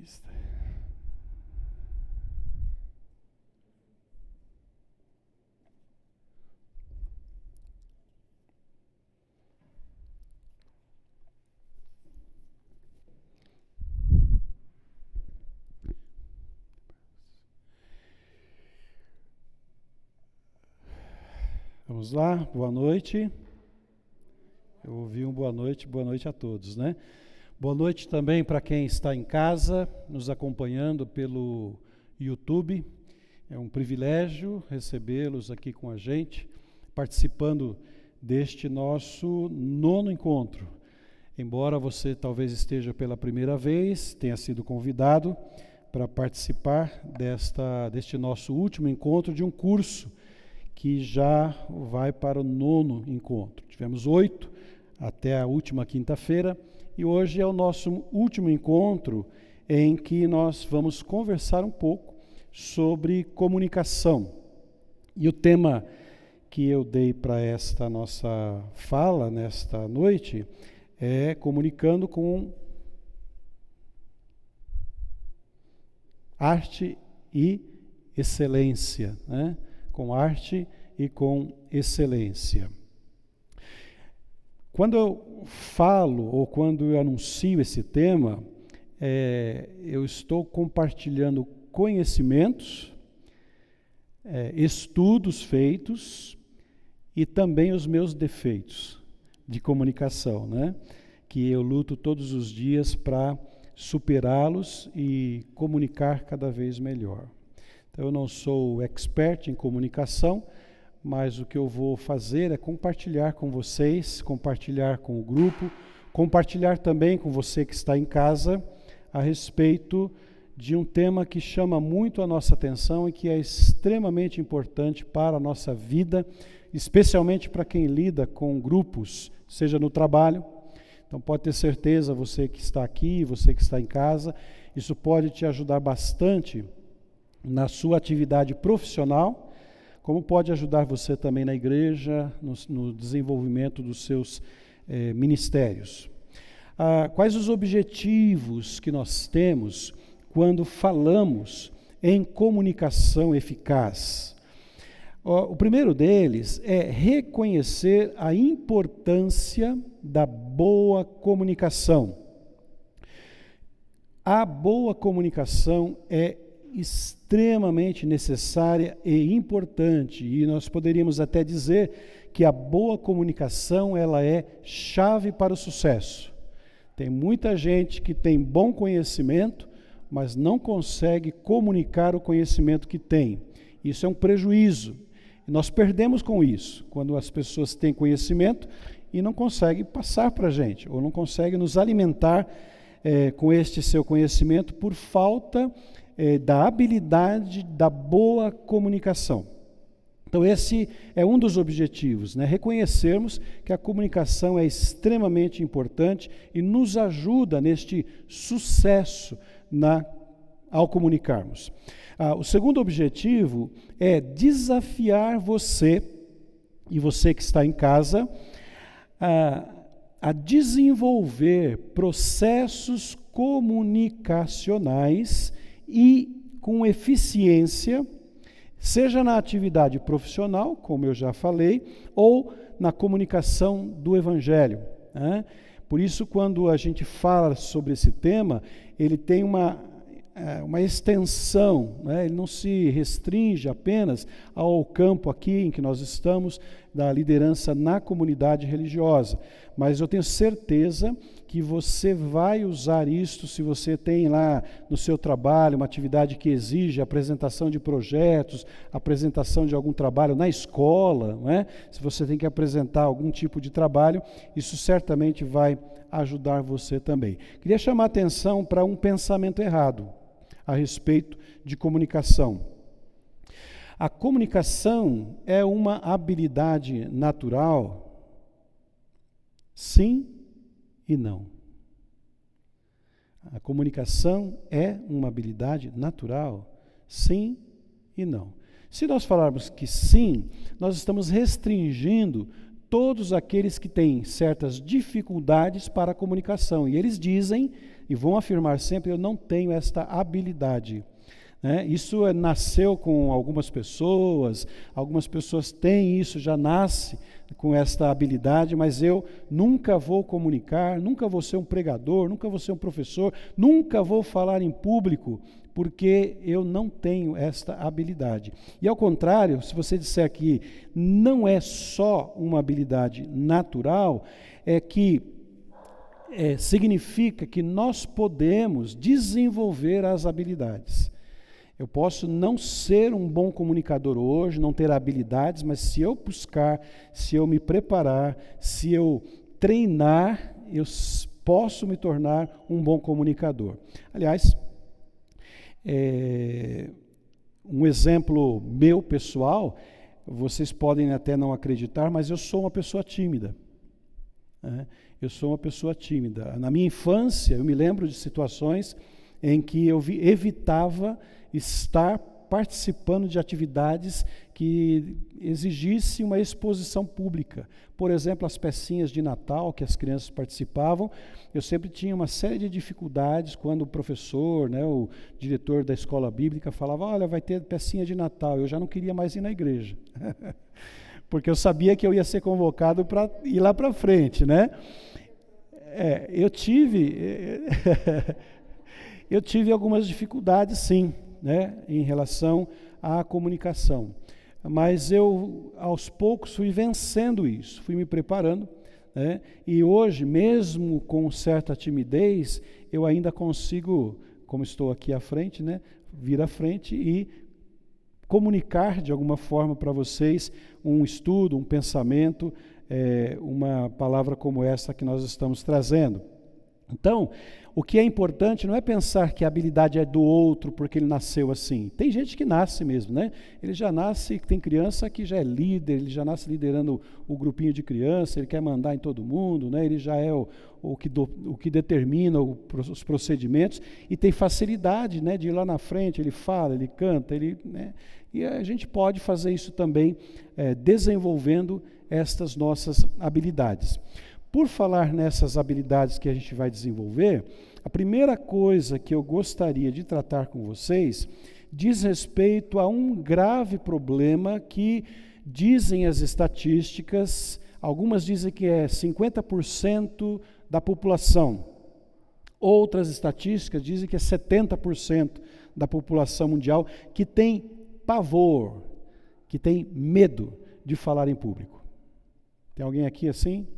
Batista. Vamos lá, boa noite. Eu ouvi um boa noite a todos, né? Boa noite também para quem está em casa, nos acompanhando pelo YouTube. É um privilégio recebê-los aqui com a gente, participando deste nosso 9º encontro. Embora você talvez esteja pela primeira vez, tenha sido convidado para participar deste nosso último encontro de um curso que já vai para o 9º encontro. Tivemos 8 até a última quinta-feira e hoje é o nosso último encontro em que nós vamos conversar um pouco sobre comunicação. E o tema que eu dei para esta nossa fala nesta noite é comunicando com arte e excelência, né? Com arte e com excelência. Quando eu falo ou quando eu anuncio esse tema, eu estou compartilhando conhecimentos, estudos feitos e também os meus defeitos de comunicação, né? Que eu luto todos os dias para superá-los e comunicar cada vez melhor. Então, eu não sou expert em comunicação, mas o que eu vou fazer é compartilhar com vocês, compartilhar com o grupo, compartilhar também com você que está em casa a respeito de um tema que chama muito a nossa atenção e que é extremamente importante para a nossa vida, especialmente para quem lida com grupos, seja no trabalho. Então, pode ter certeza, você que está aqui, você que está em casa, isso pode te ajudar bastante na sua atividade profissional, como pode ajudar você também na igreja, no desenvolvimento dos seus ministérios. Quais os objetivos que nós temos quando falamos em comunicação eficaz? O primeiro deles é reconhecer a importância da boa comunicação. A boa comunicação é extremamente necessária e importante, e nós poderíamos até dizer que a boa comunicação ela é chave para o sucesso. Tem muita gente que tem bom conhecimento, mas não consegue comunicar o conhecimento que tem. Isso é um prejuízo. Nós perdemos com isso, quando as pessoas têm conhecimento e não conseguem passar para a gente, ou não conseguem nos alimentar com este seu conhecimento por falta da habilidade da boa comunicação. Então esse é um dos objetivos, né? Reconhecermos que a comunicação é extremamente importante e nos ajuda neste sucesso ao comunicarmos. O segundo objetivo é desafiar você, e você que está em casa, a desenvolver processos comunicacionais e com eficiência, seja na atividade profissional, como eu já falei, ou na comunicação do Evangelho, né? Por isso, quando a gente fala sobre esse tema, ele tem uma extensão, né? Ele não se restringe apenas ao campo aqui em que nós estamos, da liderança na comunidade religiosa, mas eu tenho certeza que você vai usar isto se você tem lá no seu trabalho uma atividade que exige apresentação de projetos, apresentação de algum trabalho na escola, né? Se você tem que apresentar algum tipo de trabalho, isso certamente vai ajudar você também. Queria chamar a atenção para um pensamento errado a respeito de comunicação. A comunicação é uma habilidade natural? Sim e não. A comunicação é uma habilidade natural? Sim e não. Se nós falarmos que sim, nós estamos restringindo todos aqueles que têm certas dificuldades para a comunicação. E eles dizem, e vão afirmar sempre: eu não tenho esta habilidade. Isso nasceu com algumas pessoas têm isso, já nasce com esta habilidade, mas eu nunca vou comunicar, nunca vou ser um pregador, nunca vou ser um professor, nunca vou falar em público, porque eu não tenho esta habilidade. E ao contrário, se você disser que não é só uma habilidade natural, significa que nós podemos desenvolver as habilidades. Eu posso não ser um bom comunicador hoje, não ter habilidades, mas se eu buscar, se eu me preparar, se eu treinar, eu posso me tornar um bom comunicador. Aliás, um exemplo meu pessoal, vocês podem até não acreditar, mas eu sou uma pessoa tímida. Eu sou uma pessoa tímida. Na minha infância, eu me lembro de situações em que eu evitava estar participando de atividades que exigissem uma exposição pública. Por exemplo, as pecinhas de Natal que as crianças participavam, eu sempre tinha uma série de dificuldades quando o professor, o diretor da escola bíblica falava: olha, vai ter pecinha de Natal. Eu já não queria mais ir na igreja, porque eu sabia que eu ia ser convocado para ir lá para frente, eu tive algumas dificuldades, sim, em relação à comunicação. Mas eu, aos poucos, fui vencendo isso, fui me preparando, e hoje, mesmo com certa timidez, eu ainda consigo, como estou aqui à frente, vir à frente e comunicar de alguma forma para vocês um estudo, um pensamento, uma palavra como essa que nós estamos trazendo. Então, o que é importante não é pensar que a habilidade é do outro porque ele nasceu assim. Tem gente que nasce mesmo, Ele já nasce, tem criança que já é líder, ele já nasce liderando o grupinho de criança, ele quer mandar em todo mundo, Ele já é o que determina os procedimentos e tem facilidade, de ir lá na frente, ele fala, ele canta, e a gente pode fazer isso também desenvolvendo estas nossas habilidades. Por falar nessas habilidades que a gente vai desenvolver, a primeira coisa que eu gostaria de tratar com vocês diz respeito a um grave problema que dizem as estatísticas, algumas dizem que é 50% da população, outras estatísticas dizem que é 70% da população mundial que tem pavor, que tem medo de falar em público. Tem alguém aqui assim?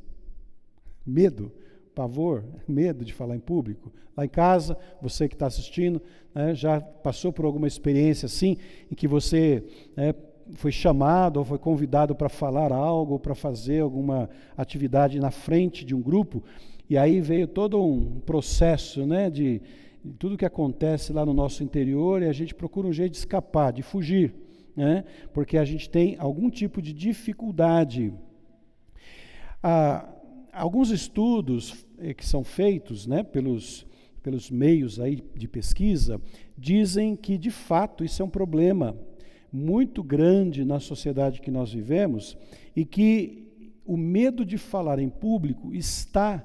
Medo, pavor, medo de falar em público. Lá em casa, você que está assistindo, já passou por alguma experiência assim, em que você foi chamado ou foi convidado para falar algo, ou para fazer alguma atividade na frente de um grupo, e aí veio todo um processo de tudo que acontece lá no nosso interior, e a gente procura um jeito de escapar, de fugir, porque a gente tem algum tipo de dificuldade. Alguns estudos que são feitos pelos meios aí de pesquisa dizem que, de fato, isso é um problema muito grande na sociedade que nós vivemos e que o medo de falar em público está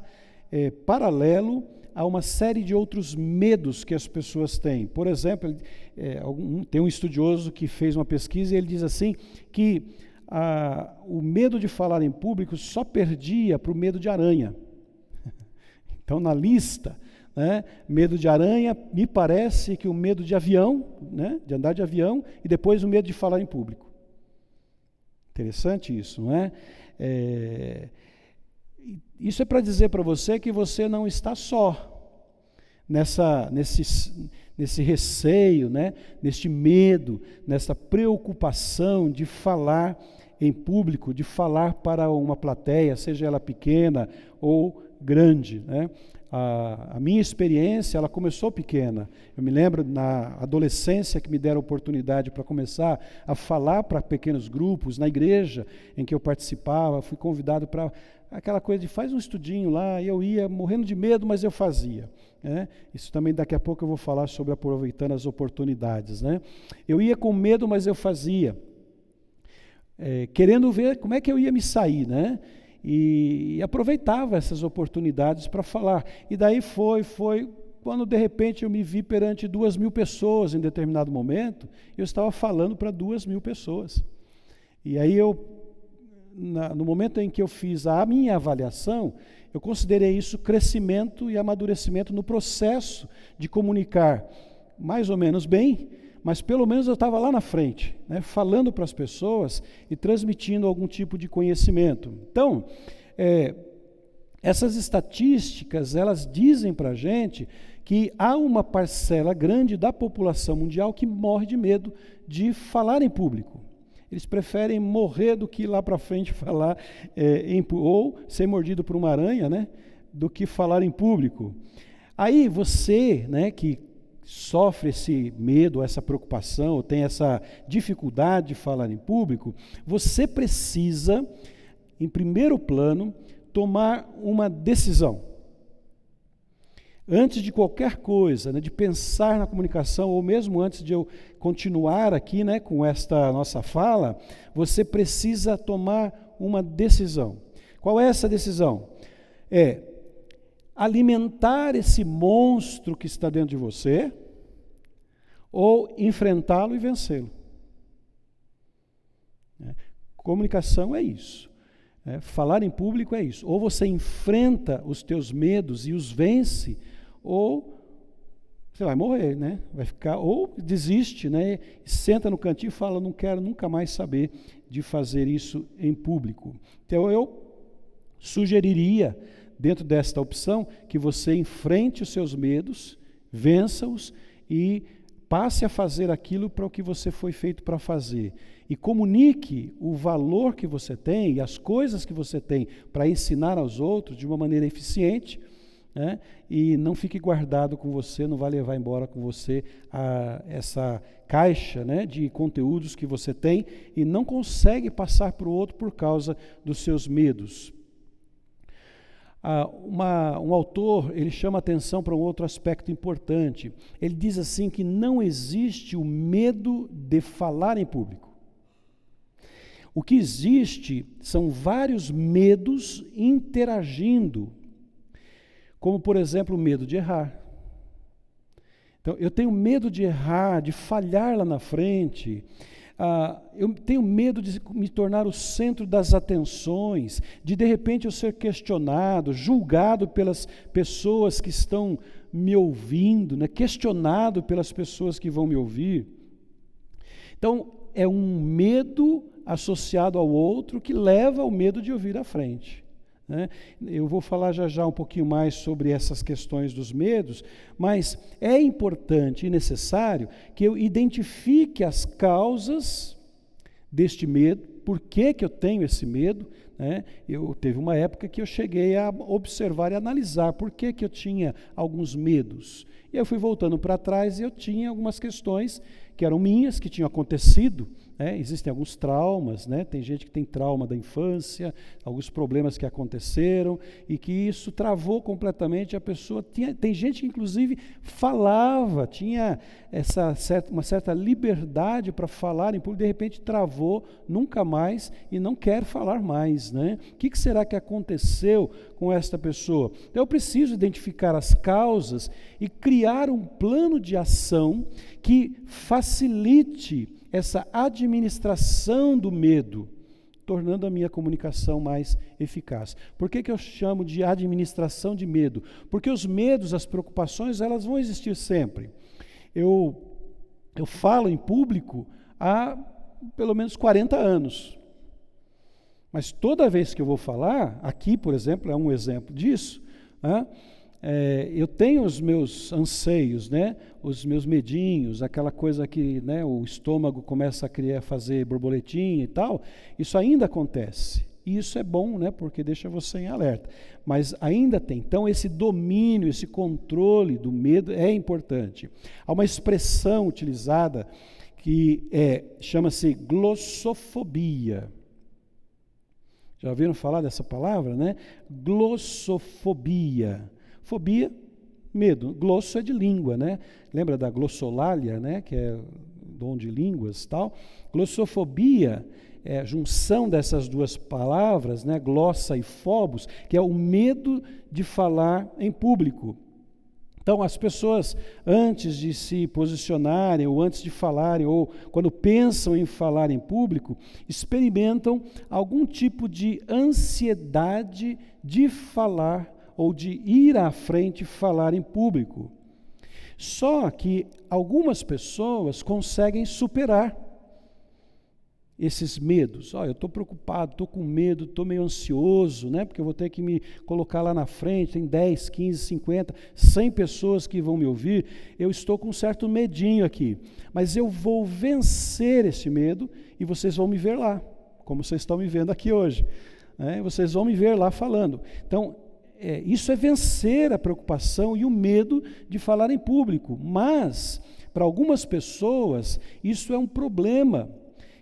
paralelo a uma série de outros medos que as pessoas têm. Por exemplo, tem um estudioso que fez uma pesquisa e ele diz assim que o medo de falar em público só perdia para o medo de aranha. Então, na lista, medo de aranha, me parece que o medo de avião, de andar de avião, e depois o medo de falar em público. Interessante isso, não é? Isso é para dizer para você que você não está só nesse receio, neste medo, nessa preocupação de falar em público, de falar para uma plateia, seja ela pequena ou grande. A minha experiência, ela começou pequena. Eu me lembro na adolescência que me deram a oportunidade para começar a falar para pequenos grupos, na igreja em que eu participava, fui convidado para aquela coisa de faz um estudinho lá, e eu ia morrendo de medo, mas eu fazia. Isso também daqui a pouco eu vou falar sobre aproveitando as oportunidades. Eu ia com medo, mas eu fazia. Querendo ver como é que eu ia me sair, e aproveitava essas oportunidades para falar. E daí foi, quando de repente eu me vi perante 2.000 pessoas em determinado momento, eu estava falando para 2.000 pessoas. E aí no momento em que eu fiz a minha avaliação, eu considerei isso crescimento e amadurecimento no processo de comunicar mais ou menos bem, mas pelo menos eu estava lá na frente, né, falando para as pessoas e transmitindo algum tipo de conhecimento. Então, essas estatísticas, elas dizem para a gente que há uma parcela grande da população mundial que morre de medo de falar em público. Eles preferem morrer do que ir lá para frente falar, ou ser mordido por uma aranha, né, do que falar em público. Aí você, né, que sofre esse medo, essa preocupação, ou tem essa dificuldade de falar em público, você precisa, em primeiro plano, tomar uma decisão. Antes de qualquer coisa, né, de pensar na comunicação, ou mesmo antes de eu continuar aqui, né, com esta nossa fala, você precisa tomar uma decisão. Qual é essa decisão? É alimentar esse monstro que está dentro de você, ou enfrentá-lo e vencê-lo. Comunicação é isso. Falar em público é isso. Ou você enfrenta os teus medos e os vence, ou você vai morrer, né? Vai ficar, ou desiste, né? Senta no cantinho e fala, não quero nunca mais saber de fazer isso em público. Então eu sugeriria, dentro desta opção, que você enfrente os seus medos, vença-os e passe a fazer aquilo para o que você foi feito para fazer. E comunique o valor que você tem e as coisas que você tem para ensinar aos outros de uma maneira eficiente, né? E não fique guardado com você, não vai levar embora com você essa caixa, né, de conteúdos que você tem e não consegue passar para o outro por causa dos seus medos. Um autor, ele chama atenção para um outro aspecto importante. Ele diz assim que não existe o medo de falar em público. O que existe são vários medos interagindo, como, por exemplo, o medo de errar. Então, eu tenho medo de errar, de falhar lá na frente. Eu tenho medo de me tornar o centro das atenções, de repente eu ser questionado, julgado pelas pessoas que estão me ouvindo, né? Questionado pelas pessoas que vão me ouvir. Então, é um medo associado ao outro que leva ao medo de ouvir à frente, né? Eu vou falar já um pouquinho mais sobre essas questões dos medos, mas é importante e necessário que eu identifique as causas deste medo, por que eu tenho esse medo, né? Teve uma época que eu cheguei a observar e analisar por que eu tinha alguns medos. E eu fui voltando para trás e eu tinha algumas questões que eram minhas, que tinham acontecido, né? Existem alguns traumas, né? Tem gente que tem trauma da infância, alguns problemas que aconteceram e que isso travou completamente a pessoa. Tem gente que inclusive falava, tinha uma certa liberdade para falar em público, de repente travou, nunca mais e não quer falar mais, né? O que será que aconteceu com esta pessoa? Então eu preciso identificar as causas e criar um plano de ação que facilite essa administração do medo, tornando a minha comunicação mais eficaz. Por que eu chamo de administração de medo? Porque os medos, as preocupações, elas vão existir sempre. Eu falo em público há pelo menos 40 anos. Mas toda vez que eu vou falar, aqui, por exemplo, é um exemplo disso, né? Eu tenho os meus anseios, né? Os meus medinhos, aquela coisa que, né, o estômago começa a fazer borboletinha e tal, isso ainda acontece. E isso é bom, né, porque deixa você em alerta. Mas ainda tem. Então, esse domínio, esse controle do medo é importante. Há uma expressão utilizada que chama-se glossofobia. Já ouviram falar dessa palavra, né? Glossofobia. Fobia, medo. Glosso é de língua, né? Lembra da glossolalia, né? Que é dom de línguas e tal. Glossofobia é a junção dessas duas palavras, né? Glossa e phobos, que é o medo de falar em público. Então, as pessoas, antes de se posicionarem, ou antes de falarem, ou quando pensam em falar em público, experimentam algum tipo de ansiedade de falar, ou de ir à frente e falar em público. Só que algumas pessoas conseguem superar esses medos. Eu estou preocupado, estou com medo, estou meio ansioso, né? Porque eu vou ter que me colocar lá na frente, tem 10, 15, 50, 100 pessoas que vão me ouvir, eu estou com um certo medinho aqui, mas eu vou vencer esse medo e vocês vão me ver lá, como vocês estão me vendo aqui hoje, né? Vocês vão me ver lá falando. Então, isso é vencer a preocupação e o medo de falar em público, mas, para algumas pessoas, isso é um problema,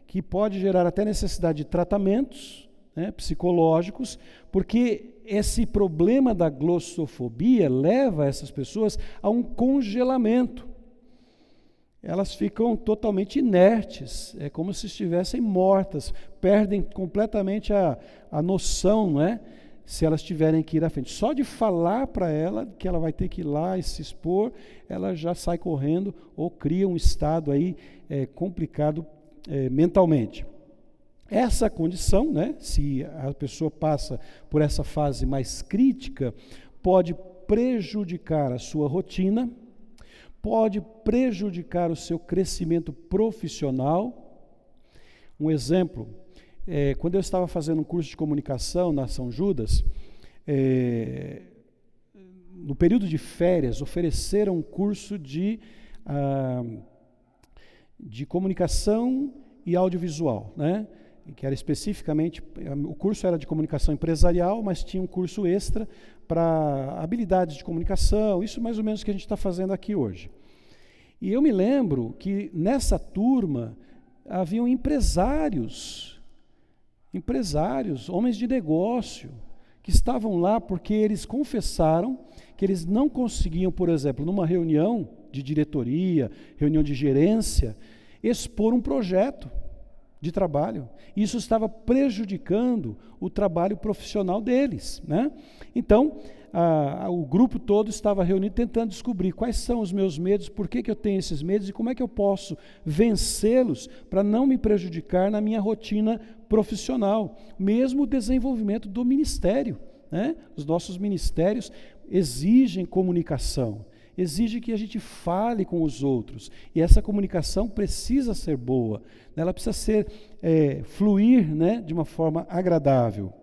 que pode gerar até necessidade de tratamentos, né, psicológicos, porque esse problema da glossofobia leva essas pessoas a um congelamento. Elas ficam totalmente inertes, é como se estivessem mortas, perdem completamente a noção, né, se elas tiverem que ir à frente. Só de falar para ela que ela vai ter que ir lá e se expor, ela já sai correndo ou cria um estado aí complicado mentalmente. Essa condição, né, se a pessoa passa por essa fase mais crítica, pode prejudicar a sua rotina, pode prejudicar o seu crescimento profissional. Um exemplo, quando eu estava fazendo um curso de comunicação na São Judas, no período de férias, ofereceram um curso de comunicação e audiovisual, né? Que era especificamente, o curso era de comunicação empresarial, mas tinha um curso extra para habilidades de comunicação, isso mais ou menos que a gente está fazendo aqui hoje. E eu me lembro que nessa turma haviam empresários, homens de negócio, que estavam lá porque eles confessaram que eles não conseguiam, por exemplo, numa reunião de diretoria, reunião de gerência, expor um projeto de trabalho. Isso estava prejudicando o trabalho profissional deles, né? Então, o grupo todo estava reunido tentando descobrir quais são os meus medos, por que eu tenho esses medos e como é que eu posso vencê-los para não me prejudicar na minha rotina profissional, mesmo o desenvolvimento do ministério, né? Os nossos ministérios exigem comunicação, exige que a gente fale com os outros, e essa comunicação precisa ser boa, né? Ela precisa ser, fluir, né, de uma forma agradável.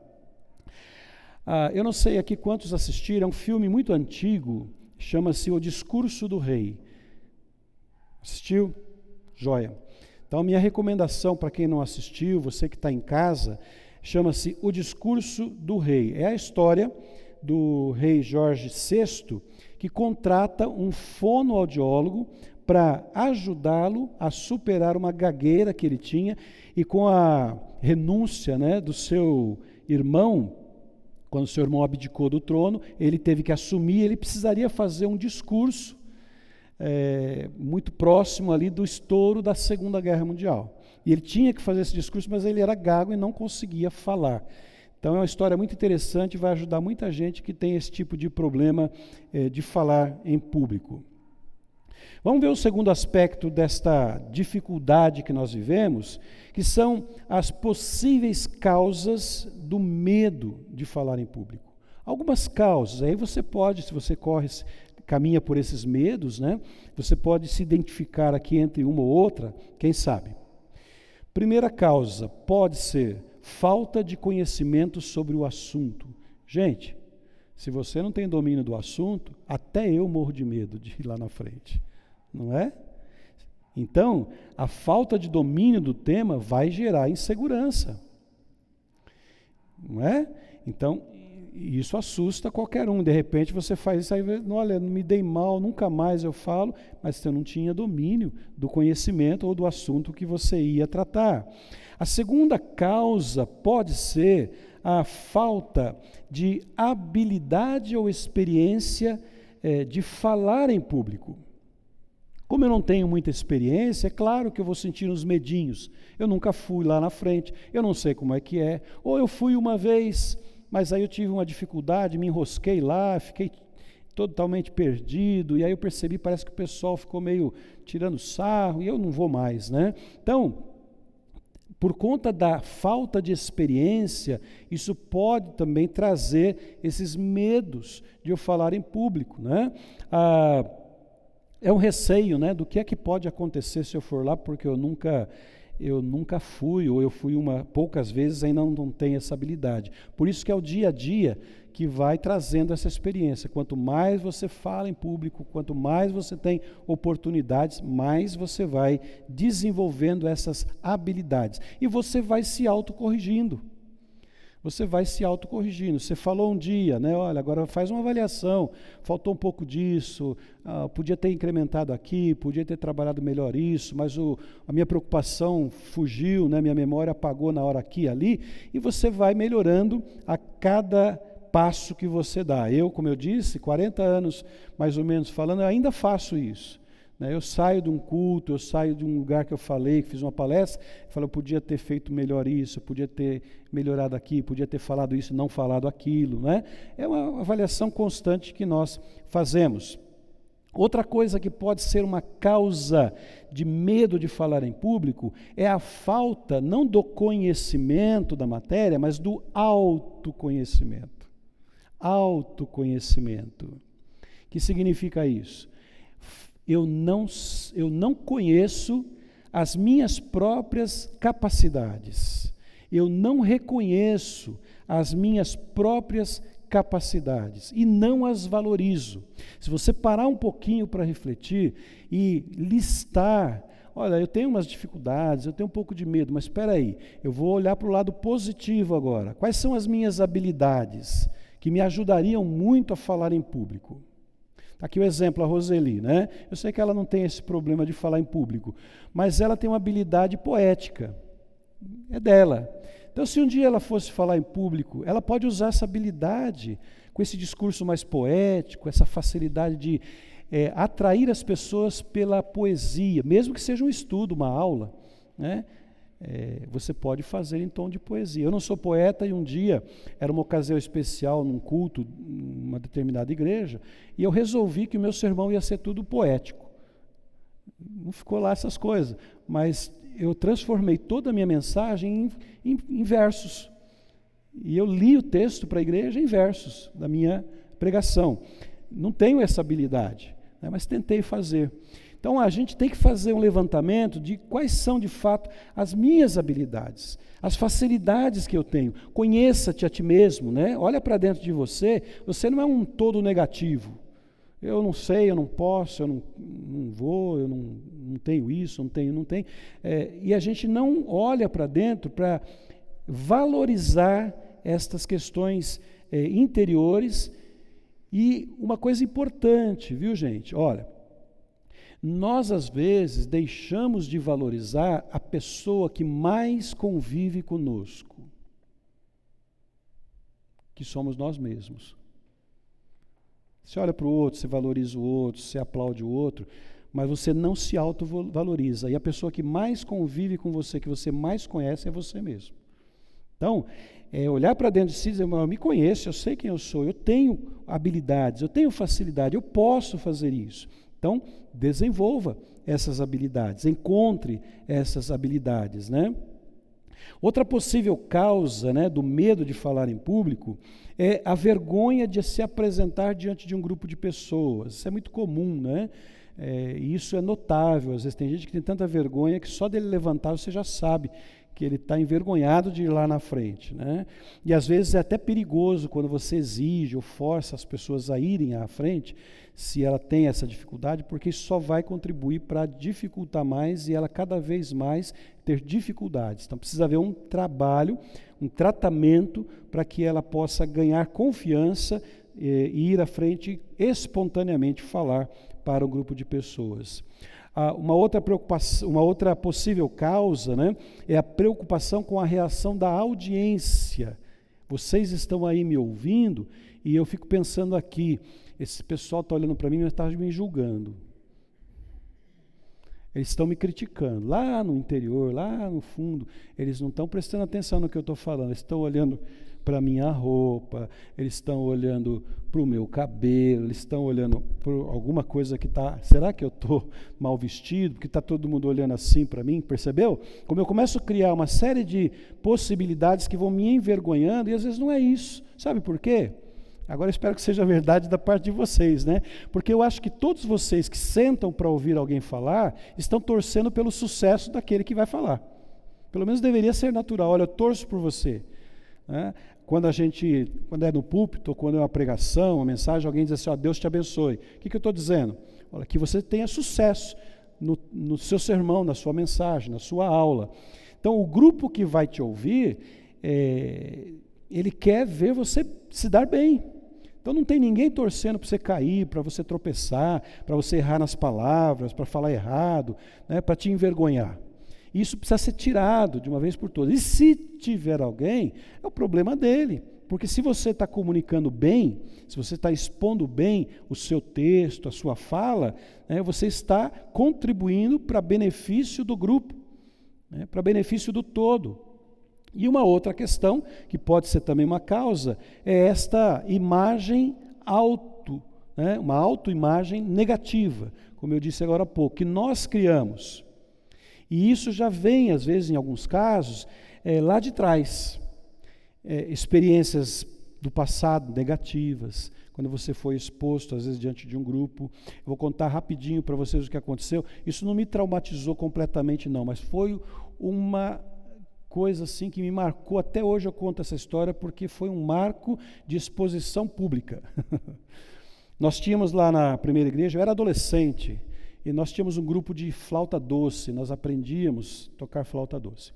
Eu não sei aqui quantos assistiram, é um filme muito antigo, chama-se O Discurso do Rei. Assistiu? Joia. Então, minha recomendação para quem não assistiu, você que está em casa, chama-se O Discurso do Rei. É a história do rei Jorge VI, que contrata um fonoaudiólogo para ajudá-lo a superar uma gagueira que ele tinha, e com a renúncia, né, do seu irmão, quando seu irmão abdicou do trono, ele teve que assumir, ele precisaria fazer um discurso muito próximo ali do estouro da Segunda Guerra Mundial. E ele tinha que fazer esse discurso, mas ele era gago e não conseguia falar. Então é uma história muito interessante, vai ajudar muita gente que tem esse tipo de problema de falar em público. Vamos ver o segundo aspecto desta dificuldade que nós vivemos, que são as possíveis causas do medo de falar em público. Algumas causas, aí você pode, se você caminha por esses medos, né, você pode se identificar aqui entre uma ou outra, quem sabe. Primeira causa pode ser falta de conhecimento sobre o assunto. Gente, se você não tem domínio do assunto, até eu morro de medo de ir lá na frente, não é? Então, a falta de domínio do tema vai gerar insegurança, não é? Então, isso assusta qualquer um. De repente você faz isso aí, olha, não me dei mal, nunca mais eu falo, mas você não tinha domínio do conhecimento ou do assunto que você ia tratar. A segunda causa pode ser a falta de habilidade ou experiência de falar em público. Como eu não tenho muita experiência, é claro que eu vou sentir uns medinhos. Eu nunca fui lá na frente, eu não sei como é que é. Ou eu fui uma vez, mas aí eu tive uma dificuldade, me enrosquei lá, fiquei totalmente perdido, e aí eu percebi, parece que o pessoal ficou meio tirando sarro, e eu não vou mais, né? Então, por conta da falta de experiência, isso pode também trazer esses medos de eu falar em público, né? É um receio, né, do que é que pode acontecer se eu for lá, porque eu nunca fui, ou eu fui poucas vezes, ainda não tenho essa habilidade. Por isso que é o dia a dia que vai trazendo essa experiência. Quanto mais você fala em público, quanto mais você tem oportunidades, mais você vai desenvolvendo essas habilidades. E você vai se autocorrigindo. Você vai se autocorrigindo. Você falou um dia, né? Olha, agora faz uma avaliação. Faltou um pouco disso, podia ter incrementado aqui, podia ter trabalhado melhor isso, mas a minha preocupação fugiu, né? Minha memória apagou na hora aqui e ali, e você vai melhorando a cada passo que você dá. Eu, como eu disse, 40 anos mais ou menos falando, eu ainda faço isso. Eu saio de um culto, eu saio de um lugar que eu falei, que fiz uma palestra, e falo, eu podia ter feito melhor isso, eu podia ter melhorado aqui, podia ter falado isso e não falado aquilo, né? É uma avaliação constante que nós fazemos. Outra coisa que pode ser uma causa de medo de falar em público é a falta, não do conhecimento da matéria, mas do autoconhecimento. Autoconhecimento. O que significa isso? Eu não conheço as minhas próprias capacidades. Eu não reconheço as minhas próprias capacidades e não as valorizo. Se você parar um pouquinho para refletir e listar, olha, eu tenho umas dificuldades, eu tenho um pouco de medo, mas espera aí, eu vou olhar para o lado positivo agora. Quais são as minhas habilidades que me ajudariam muito a falar em público? Aqui o exemplo, a Roseli, né? Eu sei que ela não tem esse problema de falar em público, mas ela tem uma habilidade poética, é dela. Então, se um dia ela fosse falar em público, ela pode usar essa habilidade, com esse discurso mais poético, essa facilidade de atrair as pessoas pela poesia, mesmo que seja um estudo, uma aula, né? Você pode fazer em tom de poesia. Eu não sou poeta e um dia, era uma ocasião especial num culto, numa determinada igreja, e eu resolvi que o meu sermão ia ser tudo poético. Não ficou lá essas coisas, mas eu transformei toda a minha mensagem em versos. E eu li o texto para a igreja em versos da minha pregação. Não tenho essa habilidade, né, mas tentei fazer. Então, a gente tem que fazer um levantamento de quais são, de fato, as minhas habilidades, as facilidades que eu tenho. Conheça-te a ti mesmo, né? Olha para dentro de você, você não é um todo negativo. Eu não sei, eu não posso, eu não vou, eu não tenho isso, não tenho. E a gente não olha para dentro para valorizar estas questões interiores. E uma coisa importante, viu, gente? Olha, nós, às vezes, deixamos de valorizar a pessoa que mais convive conosco, que somos nós mesmos. Você olha para o outro, você valoriza o outro, você aplaude o outro, mas você não se autovaloriza. E a pessoa que mais convive com você, que você mais conhece, é você mesmo. Então, olhar para dentro de si e dizer, eu me conheço, eu sei quem eu sou, eu tenho habilidades, eu tenho facilidade, eu posso fazer isso. Então, desenvolva essas habilidades, encontre essas habilidades, né? Outra possível causa, né, do medo de falar em público é a vergonha de se apresentar diante de um grupo de pessoas. Isso é muito comum, né? E isso é notável. Às vezes tem gente que tem tanta vergonha que só dele levantar você já sabe que ele está envergonhado de ir lá na frente, né? E às vezes é até perigoso quando você exige ou força as pessoas a irem à frente, se ela tem essa dificuldade, porque isso só vai contribuir para dificultar mais e ela cada vez mais ter dificuldades. Então precisa haver um trabalho, um tratamento para que ela possa ganhar confiança e ir à frente espontaneamente falar para um grupo de pessoas. Uma outra possível causa, né, é a preocupação com a reação da audiência. Vocês estão aí me ouvindo e eu fico pensando aqui, esse pessoal está olhando para mim e está me julgando. Eles estão me criticando. Lá no interior, lá no fundo, eles não estão prestando atenção no que eu estou falando. Eles estão olhando para a minha roupa, eles estão olhando para o meu cabelo, eles estão olhando para alguma coisa que está... Será que eu estou mal vestido? Porque está todo mundo olhando assim para mim, percebeu? Como eu começo a criar uma série de possibilidades que vão me envergonhando, e às vezes não é isso. Sabe por quê? Agora eu espero que seja verdade da parte de vocês, né? Porque eu acho que todos vocês que sentam para ouvir alguém falar, estão torcendo pelo sucesso daquele que vai falar. Pelo menos deveria ser natural. Olha, eu torço por você. Né? Quando é no púlpito, quando é uma pregação, uma mensagem, alguém diz assim, ó, Deus te abençoe. O que eu estou dizendo? Olha, que você tenha sucesso no seu sermão, na sua mensagem, na sua aula. Então, o grupo que vai te ouvir, ele quer ver você se dar bem. Então, não tem ninguém torcendo para você cair, para você tropeçar, para você errar nas palavras, para falar errado, né, para te envergonhar. Isso precisa ser tirado de uma vez por todas. E se tiver alguém, é o problema dele. Porque se você está comunicando bem, se você está expondo bem o seu texto, a sua fala, né, você está contribuindo para benefício do grupo, né, para benefício do todo. E uma outra questão, que pode ser também uma causa, é esta imagem né, uma autoimagem negativa, como eu disse agora há pouco, que nós criamos. E isso já vem, às vezes, em alguns casos, lá de trás. Experiências do passado negativas, quando você foi exposto, às vezes, diante de um grupo. Eu vou contar rapidinho para vocês o que aconteceu. Isso não me traumatizou completamente, não, mas foi uma coisa assim que me marcou. Até hoje eu conto essa história porque foi um marco de exposição pública. Nós tínhamos lá na primeira igreja, eu era adolescente, e nós tínhamos um grupo de flauta doce, nós aprendíamos a tocar flauta doce.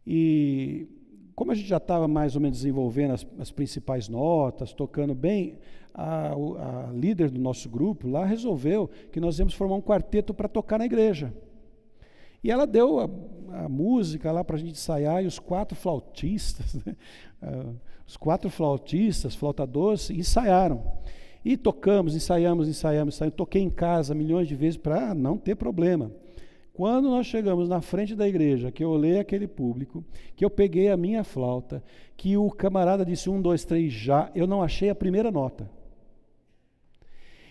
E como a gente já estava mais ou menos desenvolvendo as principais notas, tocando bem, a líder do nosso grupo lá resolveu que nós íamos formar um quarteto para tocar na igreja. E ela deu a música lá para a gente ensaiar, e os 4 flautistas, né, flauta doce, ensaiaram. E tocamos, ensaiamos. Toquei em casa milhões de vezes para não ter problema. Quando nós chegamos na frente da igreja, que eu olhei aquele público, que eu peguei a minha flauta, que o camarada disse 1, 2, 3, já, eu não achei a primeira nota.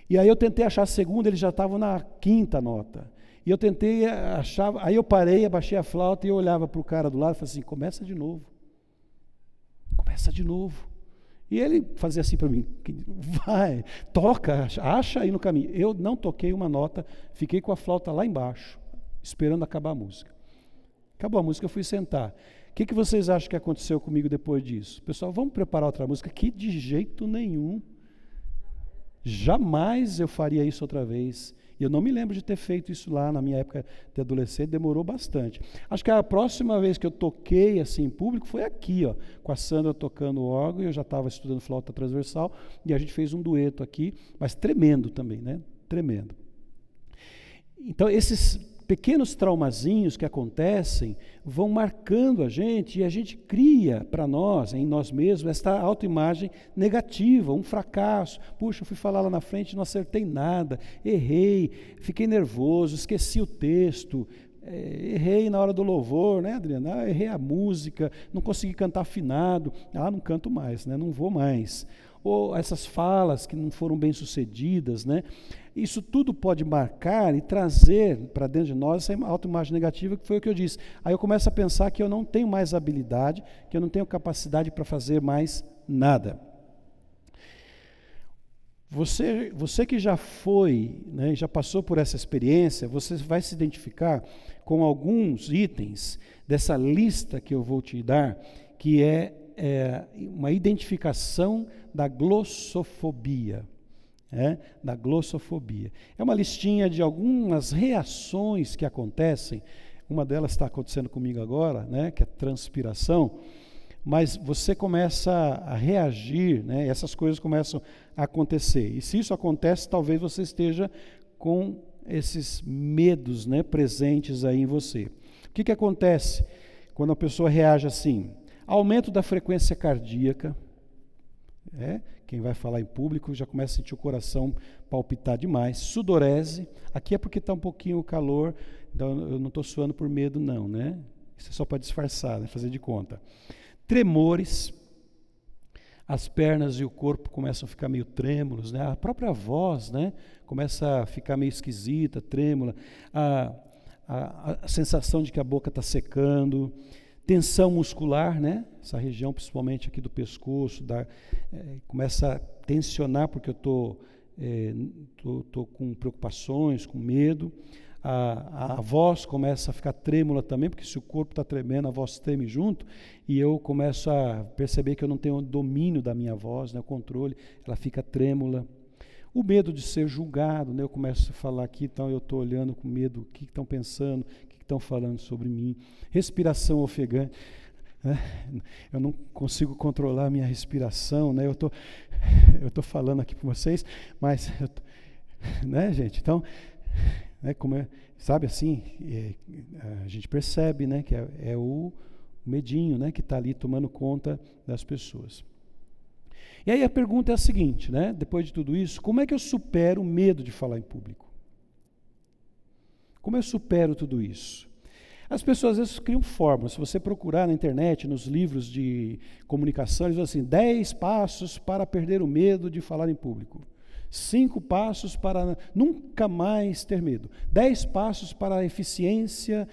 E aí eu tentei achar a segunda, eles já estavam na 5ª nota. E eu tentei achar, aí eu parei, abaixei a flauta e eu olhava para o cara do lado e falei assim, começa de novo. E ele fazia assim para mim, vai, toca, acha aí no caminho. Eu não toquei uma nota, fiquei com a flauta lá embaixo, esperando acabar a música. Acabou a música, eu fui sentar. O que vocês acham que aconteceu comigo depois disso? Pessoal, vamos preparar outra música? Que de jeito nenhum. Jamais eu faria isso outra vez. E eu não me lembro de ter feito isso lá na minha época de adolescente, demorou bastante. Acho que a próxima vez que eu toquei assim em público foi aqui, ó, com a Sandra tocando órgão, eu já estava estudando flauta transversal, e a gente fez um dueto aqui, mas tremendo também, né? Tremendo. Então, esses pequenos traumazinhos que acontecem vão marcando a gente, e a gente cria para nós, em nós mesmos, esta autoimagem negativa, um fracasso. Puxa, eu fui falar lá na frente, não acertei nada, errei, fiquei nervoso, esqueci o texto, errei na hora do louvor, né, Adriana? Errei a música, não consegui cantar afinado, não canto mais, né? Não vou mais. Ou essas falas que não foram bem sucedidas, né? Isso tudo pode marcar e trazer para dentro de nós essa autoimagem negativa, que foi o que eu disse. Aí eu começo a pensar que eu não tenho mais habilidade, que eu não tenho capacidade para fazer mais nada. Você que já foi, né, já passou por essa experiência, você vai se identificar com alguns itens dessa lista que eu vou te dar, que é uma identificação da glossofobia. Da glossofobia. É uma listinha de algumas reações que acontecem. Uma delas está acontecendo comigo agora, né, que é transpiração. Mas você começa a reagir, né, e essas coisas começam a acontecer. E se isso acontece, talvez você esteja com esses medos, né, presentes aí em você. O que acontece quando a pessoa reage assim? Aumento da frequência cardíaca. Quem vai falar em público já começa a sentir o coração palpitar demais. Sudorese, aqui é porque está um pouquinho o calor, então eu não estou suando por medo não, né? Isso é só para disfarçar, né? Fazer de conta. Tremores, as pernas e o corpo começam a ficar meio trêmulos, né? A própria voz, né? Começa a ficar meio esquisita, trêmula, a sensação de que a boca está secando, tensão muscular, né? Essa região, principalmente aqui do pescoço, começa a tensionar porque eu estou com preocupações, com medo. A voz começa a ficar trêmula também, porque se o corpo está tremendo, a voz treme junto, e eu começo a perceber que eu não tenho domínio da minha voz, né? O controle, ela fica trêmula. O medo de ser julgado, né? Eu começo a falar aqui, então eu estou olhando com medo, o que estão pensando, o que estão falando sobre mim. Respiração ofegante, né? Eu não consigo controlar a minha respiração, né? Eu tô falando aqui para vocês, mas, né, gente? Então, né, sabe assim, a gente percebe, né, que é o medinho, né, que está ali tomando conta das pessoas. E aí a pergunta é a seguinte, né? Depois de tudo isso, como é que eu supero o medo de falar em público? Como eu supero tudo isso? As pessoas às vezes criam fórmulas. Se você procurar na internet, nos livros de comunicação, eles dizem assim, 10 passos para perder o medo de falar em público. 5 passos para nunca mais ter medo. 10 passos para a eficiência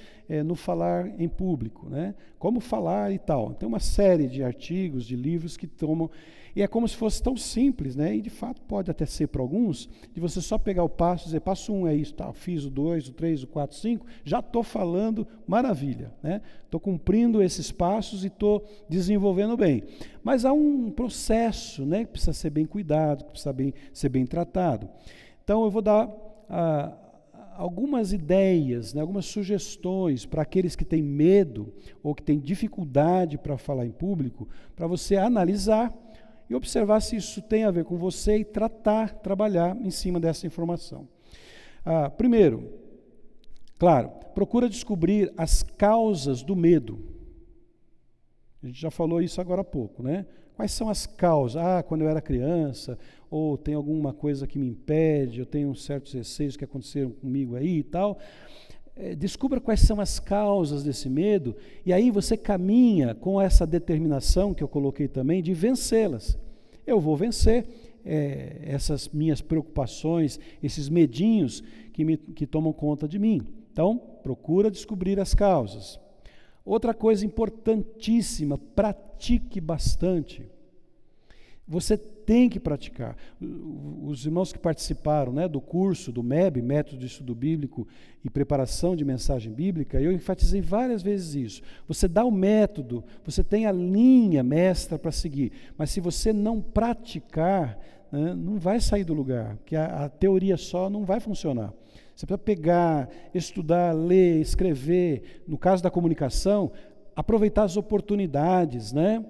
no falar em público, né? Como falar e tal. Tem uma série de artigos, de livros que tomam... E é como se fosse tão simples, né? E de fato pode até ser para alguns, de você só pegar o passo e dizer, passo 1 é isso, tá? Fiz o 2, o 3, o 4, o 5, já estou falando maravilha, né? Estou cumprindo esses passos e estou desenvolvendo bem. Mas há um processo, né? Que precisa ser bem cuidado, que precisa ser bem tratado. Então eu vou dar algumas ideias, né? Algumas sugestões para aqueles que têm medo ou que têm dificuldade para falar em público, para você analisar e observar se isso tem a ver com você e trabalhar em cima dessa informação. Primeiro, claro, procura descobrir as causas do medo. A gente já falou isso agora há pouco, né? Quais são as causas? Quando eu era criança, ou tem alguma coisa que me impede, eu tenho certos receios que aconteceram comigo aí e tal. Descubra quais são as causas desse medo, e aí você caminha com essa determinação que eu coloquei também de vencê-las. Eu vou vencer essas minhas preocupações, esses medinhos que tomam conta de mim. Então, procura descobrir as causas. Outra coisa importantíssima, pratique bastante. Você tem que praticar. Os irmãos que participaram, né, do curso do MEB, Método de Estudo Bíblico e Preparação de Mensagem Bíblica, eu enfatizei várias vezes isso. Você dá o método, você tem a linha mestra para seguir, mas se você não praticar, né, não vai sair do lugar, porque a teoria só não vai funcionar. Você precisa pegar, estudar, ler, escrever. No caso da comunicação, aproveitar as oportunidades, né?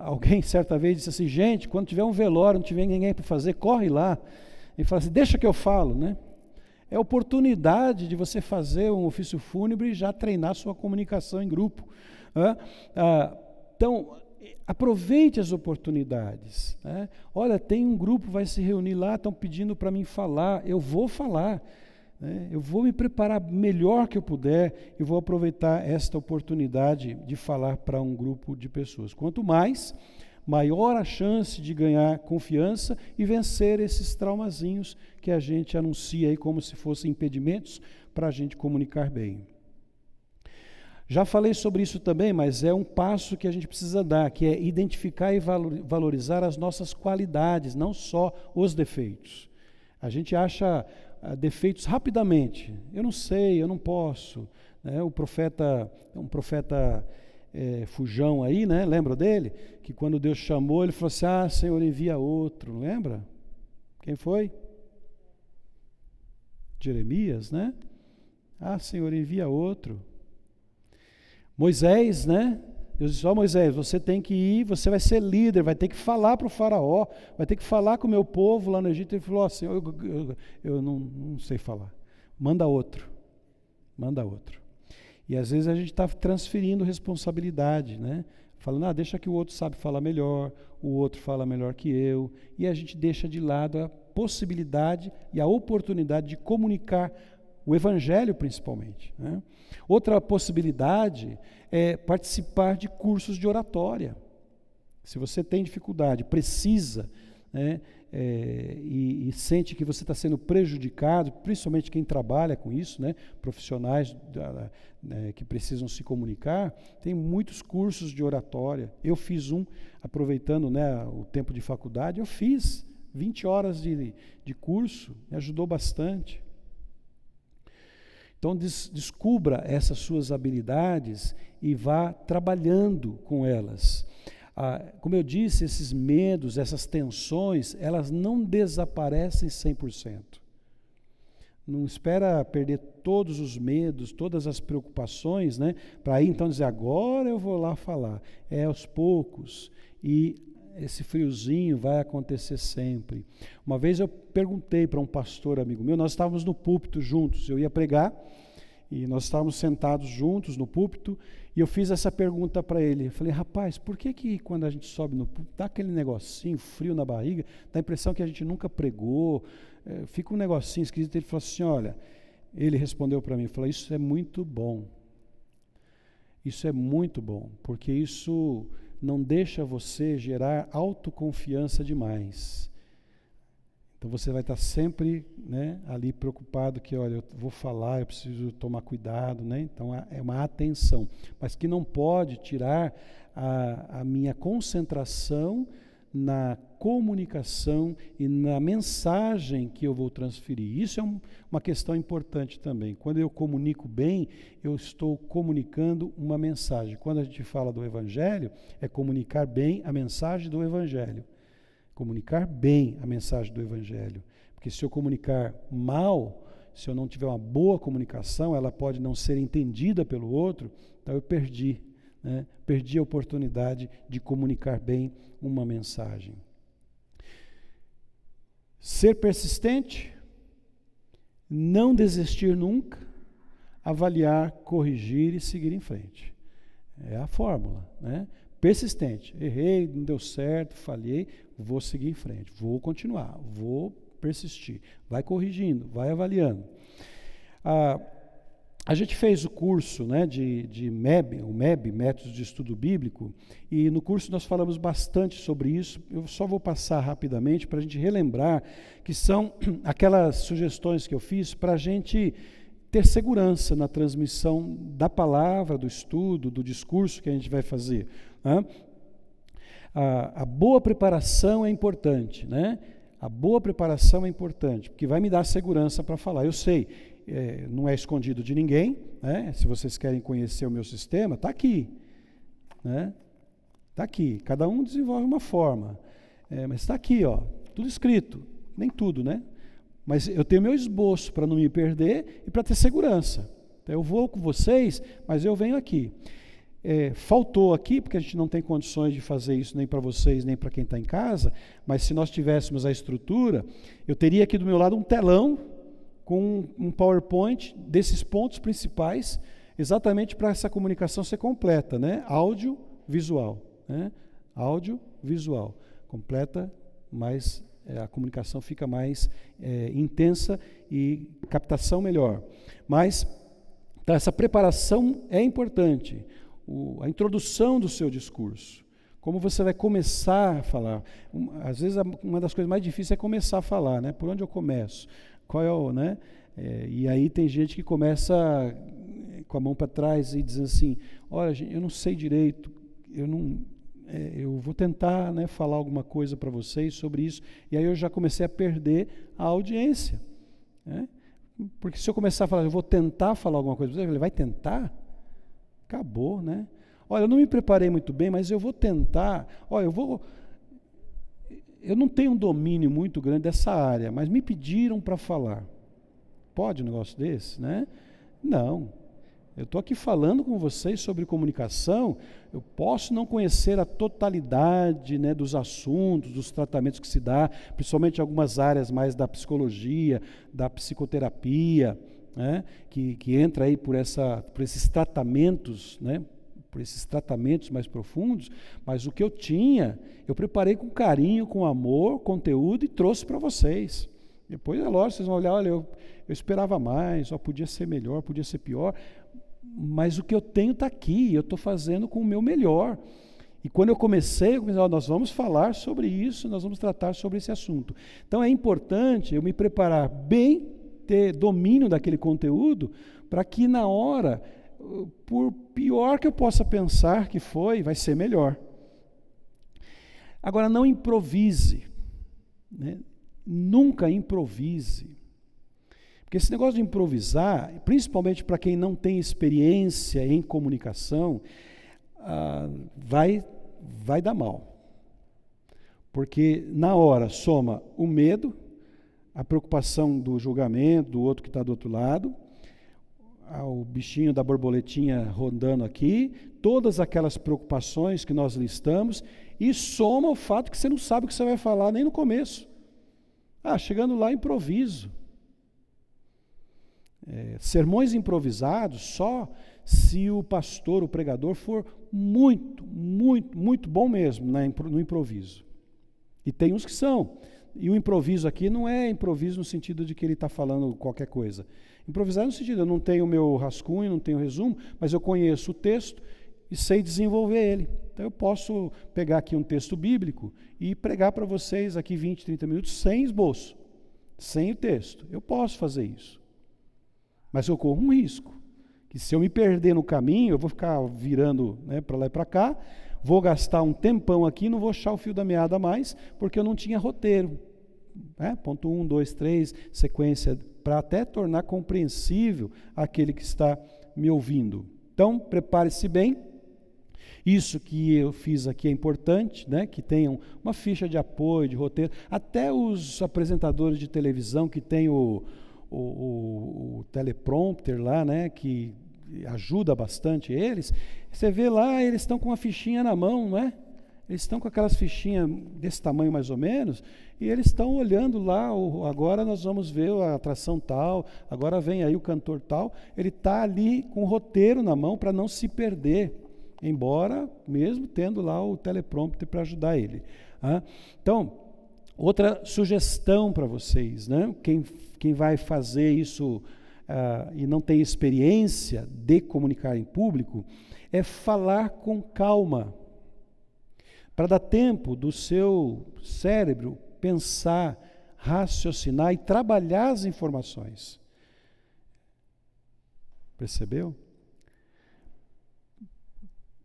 Alguém certa vez disse assim, gente, quando tiver um velório, não tiver ninguém para fazer, corre lá. E fala assim, deixa que eu falo, né? É oportunidade de você fazer um ofício fúnebre e já treinar sua comunicação em grupo. Então, aproveite as oportunidades, né? Olha, tem um grupo, vai se reunir lá, estão pedindo para mim falar, eu vou falar. Eu vou me preparar melhor que eu puder e vou aproveitar esta oportunidade de falar para um grupo de pessoas. Quanto mais, maior a chance de ganhar confiança e vencer esses traumazinhos que a gente anuncia aí como se fossem impedimentos para a gente comunicar bem. Já falei sobre isso também, mas é um passo que a gente precisa dar, que é identificar e valorizar as nossas qualidades, não só os defeitos. A gente acha defeitos rapidamente. Eu não sei, eu não posso. Né? Um profeta Fujão aí, né? Lembra dele? Que quando Deus chamou, ele falou assim, Senhor, envia outro. Lembra? Quem foi? Jeremias, né? Senhor, envia outro. Moisés, né? Deus disse, Moisés, você tem que ir, você vai ser líder, vai ter que falar para o faraó, vai ter que falar com o meu povo lá no Egito. Ele falou, Senhor, eu não sei falar. Manda outro. E às vezes a gente está transferindo responsabilidade, né? falando, deixa que o outro sabe falar melhor, o outro fala melhor que eu, e a gente deixa de lado a possibilidade e a oportunidade de comunicar o Evangelho, principalmente, né? Outra possibilidade é participar de cursos de oratória. Se você tem dificuldade, precisa, né, e sente que você está sendo prejudicado, principalmente quem trabalha com isso, né, profissionais que precisam se comunicar, tem muitos cursos de oratória. Eu fiz um, aproveitando, né, o tempo de faculdade, eu fiz 20 horas de curso, me ajudou bastante. Então, descubra essas suas habilidades e vá trabalhando com elas. Como eu disse, esses medos, essas tensões, elas não desaparecem 100%. Não espera perder todos os medos, todas as preocupações, né, para aí então dizer, agora eu vou lá falar. É aos poucos, e esse friozinho vai acontecer sempre. Uma vez eu perguntei para um pastor amigo meu, nós estávamos no púlpito juntos, eu ia pregar, e nós estávamos sentados juntos no púlpito, e eu fiz essa pergunta para ele. Eu falei, rapaz, por que quando a gente sobe no púlpito, dá aquele negocinho, frio na barriga, dá a impressão que a gente nunca pregou, fica um negocinho esquisito. Ele falou assim, olha, ele respondeu para mim, falou, isso é muito bom. Isso é muito bom, porque isso não deixa você gerar autoconfiança demais. Então você vai estar sempre, né, ali preocupado que, olha, eu vou falar, eu preciso tomar cuidado, né? Então é uma atenção, mas que não pode tirar a minha concentração na comunicação e na mensagem que eu vou transferir. Isso é uma questão importante também. Quando eu comunico bem, eu estou comunicando uma mensagem. Quando a gente fala do Evangelho, é comunicar bem a mensagem do Evangelho. Comunicar bem a mensagem do Evangelho. Porque se eu comunicar mal, se eu não tiver uma boa comunicação, ela pode não ser entendida pelo outro, então eu perdi, né? Perdi a oportunidade de comunicar bem uma mensagem. Ser persistente, não desistir nunca, avaliar, corrigir e seguir em frente. É a fórmula, né? Persistente, errei, não deu certo, falhei, vou seguir em frente, vou continuar, vou persistir, vai corrigindo, vai avaliando. A gente fez o curso, né, de MEB, o MEB, Métodos de Estudo Bíblico, e no curso nós falamos bastante sobre isso. Eu só vou passar rapidamente para a gente relembrar que são aquelas sugestões que eu fiz para a gente ter segurança na transmissão da palavra, do estudo, do discurso que a gente vai fazer, né? A boa preparação é importante, né? A boa preparação é importante, porque vai me dar segurança para falar. Eu sei, não é escondido de ninguém, né? Se vocês querem conhecer o meu sistema, está aqui, né? Está aqui, cada um desenvolve uma forma, mas está aqui, ó, tudo escrito, nem tudo, né? Mas eu tenho meu esboço para não me perder e para ter segurança. Então, eu vou com vocês, mas eu venho aqui. Faltou aqui, porque a gente não tem condições de fazer isso nem para vocês, nem para quem está em casa, mas se nós tivéssemos a estrutura, eu teria aqui do meu lado um telão com um PowerPoint desses pontos principais, exatamente para essa comunicação ser completa, né? Áudio, visual, né? Áudio, visual. Completa, mas a comunicação fica mais intensa e captação melhor. Mas então, essa preparação é importante. A introdução do seu discurso. Como você vai começar a falar. Às vezes, uma das coisas mais difíceis é começar a falar, né? Por onde eu começo? Qual é o, né? E aí tem gente que começa com a mão para trás e diz assim, olha, gente, eu não sei direito, eu vou tentar, né, falar alguma coisa para vocês sobre isso, e aí eu já comecei a perder a audiência, né? Porque se eu começar a falar, eu vou tentar falar alguma coisa, ele vai tentar? Acabou, né? Olha, eu não me preparei muito bem, mas eu vou tentar. Olha, eu não tenho um domínio muito grande dessa área, mas me pediram para falar. Pode um negócio desse, né? Não. Eu estou aqui falando com vocês sobre comunicação, eu posso não conhecer a totalidade, né, dos assuntos, dos tratamentos que se dá, principalmente algumas áreas mais da psicologia, da psicoterapia, né, que entra aí por esses tratamentos, né, por esses tratamentos mais profundos, mas o que eu tinha, eu preparei com carinho, com amor, conteúdo e trouxe para vocês. Depois, é lógico, vocês vão olhar, olha, eu esperava mais, podia ser melhor, podia ser pior, mas o que eu tenho está aqui, eu estou fazendo com o meu melhor. E quando eu comecei, nós vamos falar sobre isso, nós vamos tratar sobre esse assunto. Então é importante eu me preparar bem, ter domínio daquele conteúdo, para que na hora, por pior que eu possa pensar que foi, vai ser melhor. Agora, não improvise, né? Nunca improvise. Porque esse negócio de improvisar, principalmente para quem não tem experiência em comunicação, vai dar mal. Porque na hora soma o medo, a preocupação do julgamento, do outro que está do outro lado, o bichinho da borboletinha rondando aqui, todas aquelas preocupações que nós listamos, e soma o fato que você não sabe o que você vai falar nem no começo. Chegando lá, improviso. Sermões improvisados só se o pastor, o pregador, for muito, muito, muito bom mesmo no improviso. E tem uns que são. E o improviso aqui não é improviso no sentido de que ele está falando qualquer coisa. Improvisar no sentido, eu não tenho o meu rascunho, não tenho o resumo, mas eu conheço o texto e sei desenvolver ele. Então eu posso pegar aqui um texto bíblico e pregar para vocês aqui 20, 30 minutos sem esboço, sem o texto. Eu posso fazer isso. Mas eu corro um risco, que se eu me perder no caminho, eu vou ficar virando, né, para lá e para cá, vou gastar um tempão aqui, não vou achar o fio da meada mais, porque eu não tinha roteiro. Ponto 1, 2, 3, sequência, para até tornar compreensível aquele que está me ouvindo. Então, prepare-se bem. Isso que eu fiz aqui é importante, né? Que tenham uma ficha de apoio, de roteiro. Até os apresentadores de televisão que têm o teleprompter lá, né? Que ajuda bastante eles. Você vê lá, eles estão com uma fichinha na mão, não é? Eles estão com aquelas fichinhas desse tamanho mais ou menos, e eles estão olhando lá, agora nós vamos ver a atração tal, agora vem aí o cantor tal. Ele está ali com o roteiro na mão para não se perder, embora mesmo tendo lá o teleprompter para ajudar ele. Então, outra sugestão para vocês, né? Quem vai fazer isso e não tem experiência de comunicar em público, é falar com calma, para dar tempo do seu cérebro pensar, raciocinar e trabalhar as informações. Percebeu?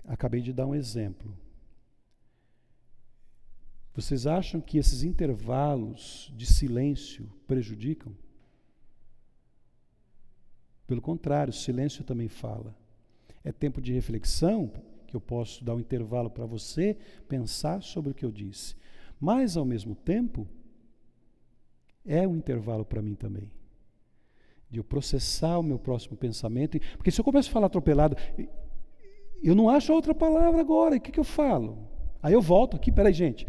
Acabei de dar um exemplo. Vocês acham que esses intervalos de silêncio prejudicam? Pelo contrário, o silêncio também fala. É tempo de reflexão, que eu posso dar um intervalo para você pensar sobre o que eu disse. Mas, ao mesmo tempo, é um intervalo para mim também. De eu processar o meu próximo pensamento. Porque se eu começo a falar atropelado, eu não acho outra palavra agora, e o que eu falo? Aí eu volto aqui, peraí, gente.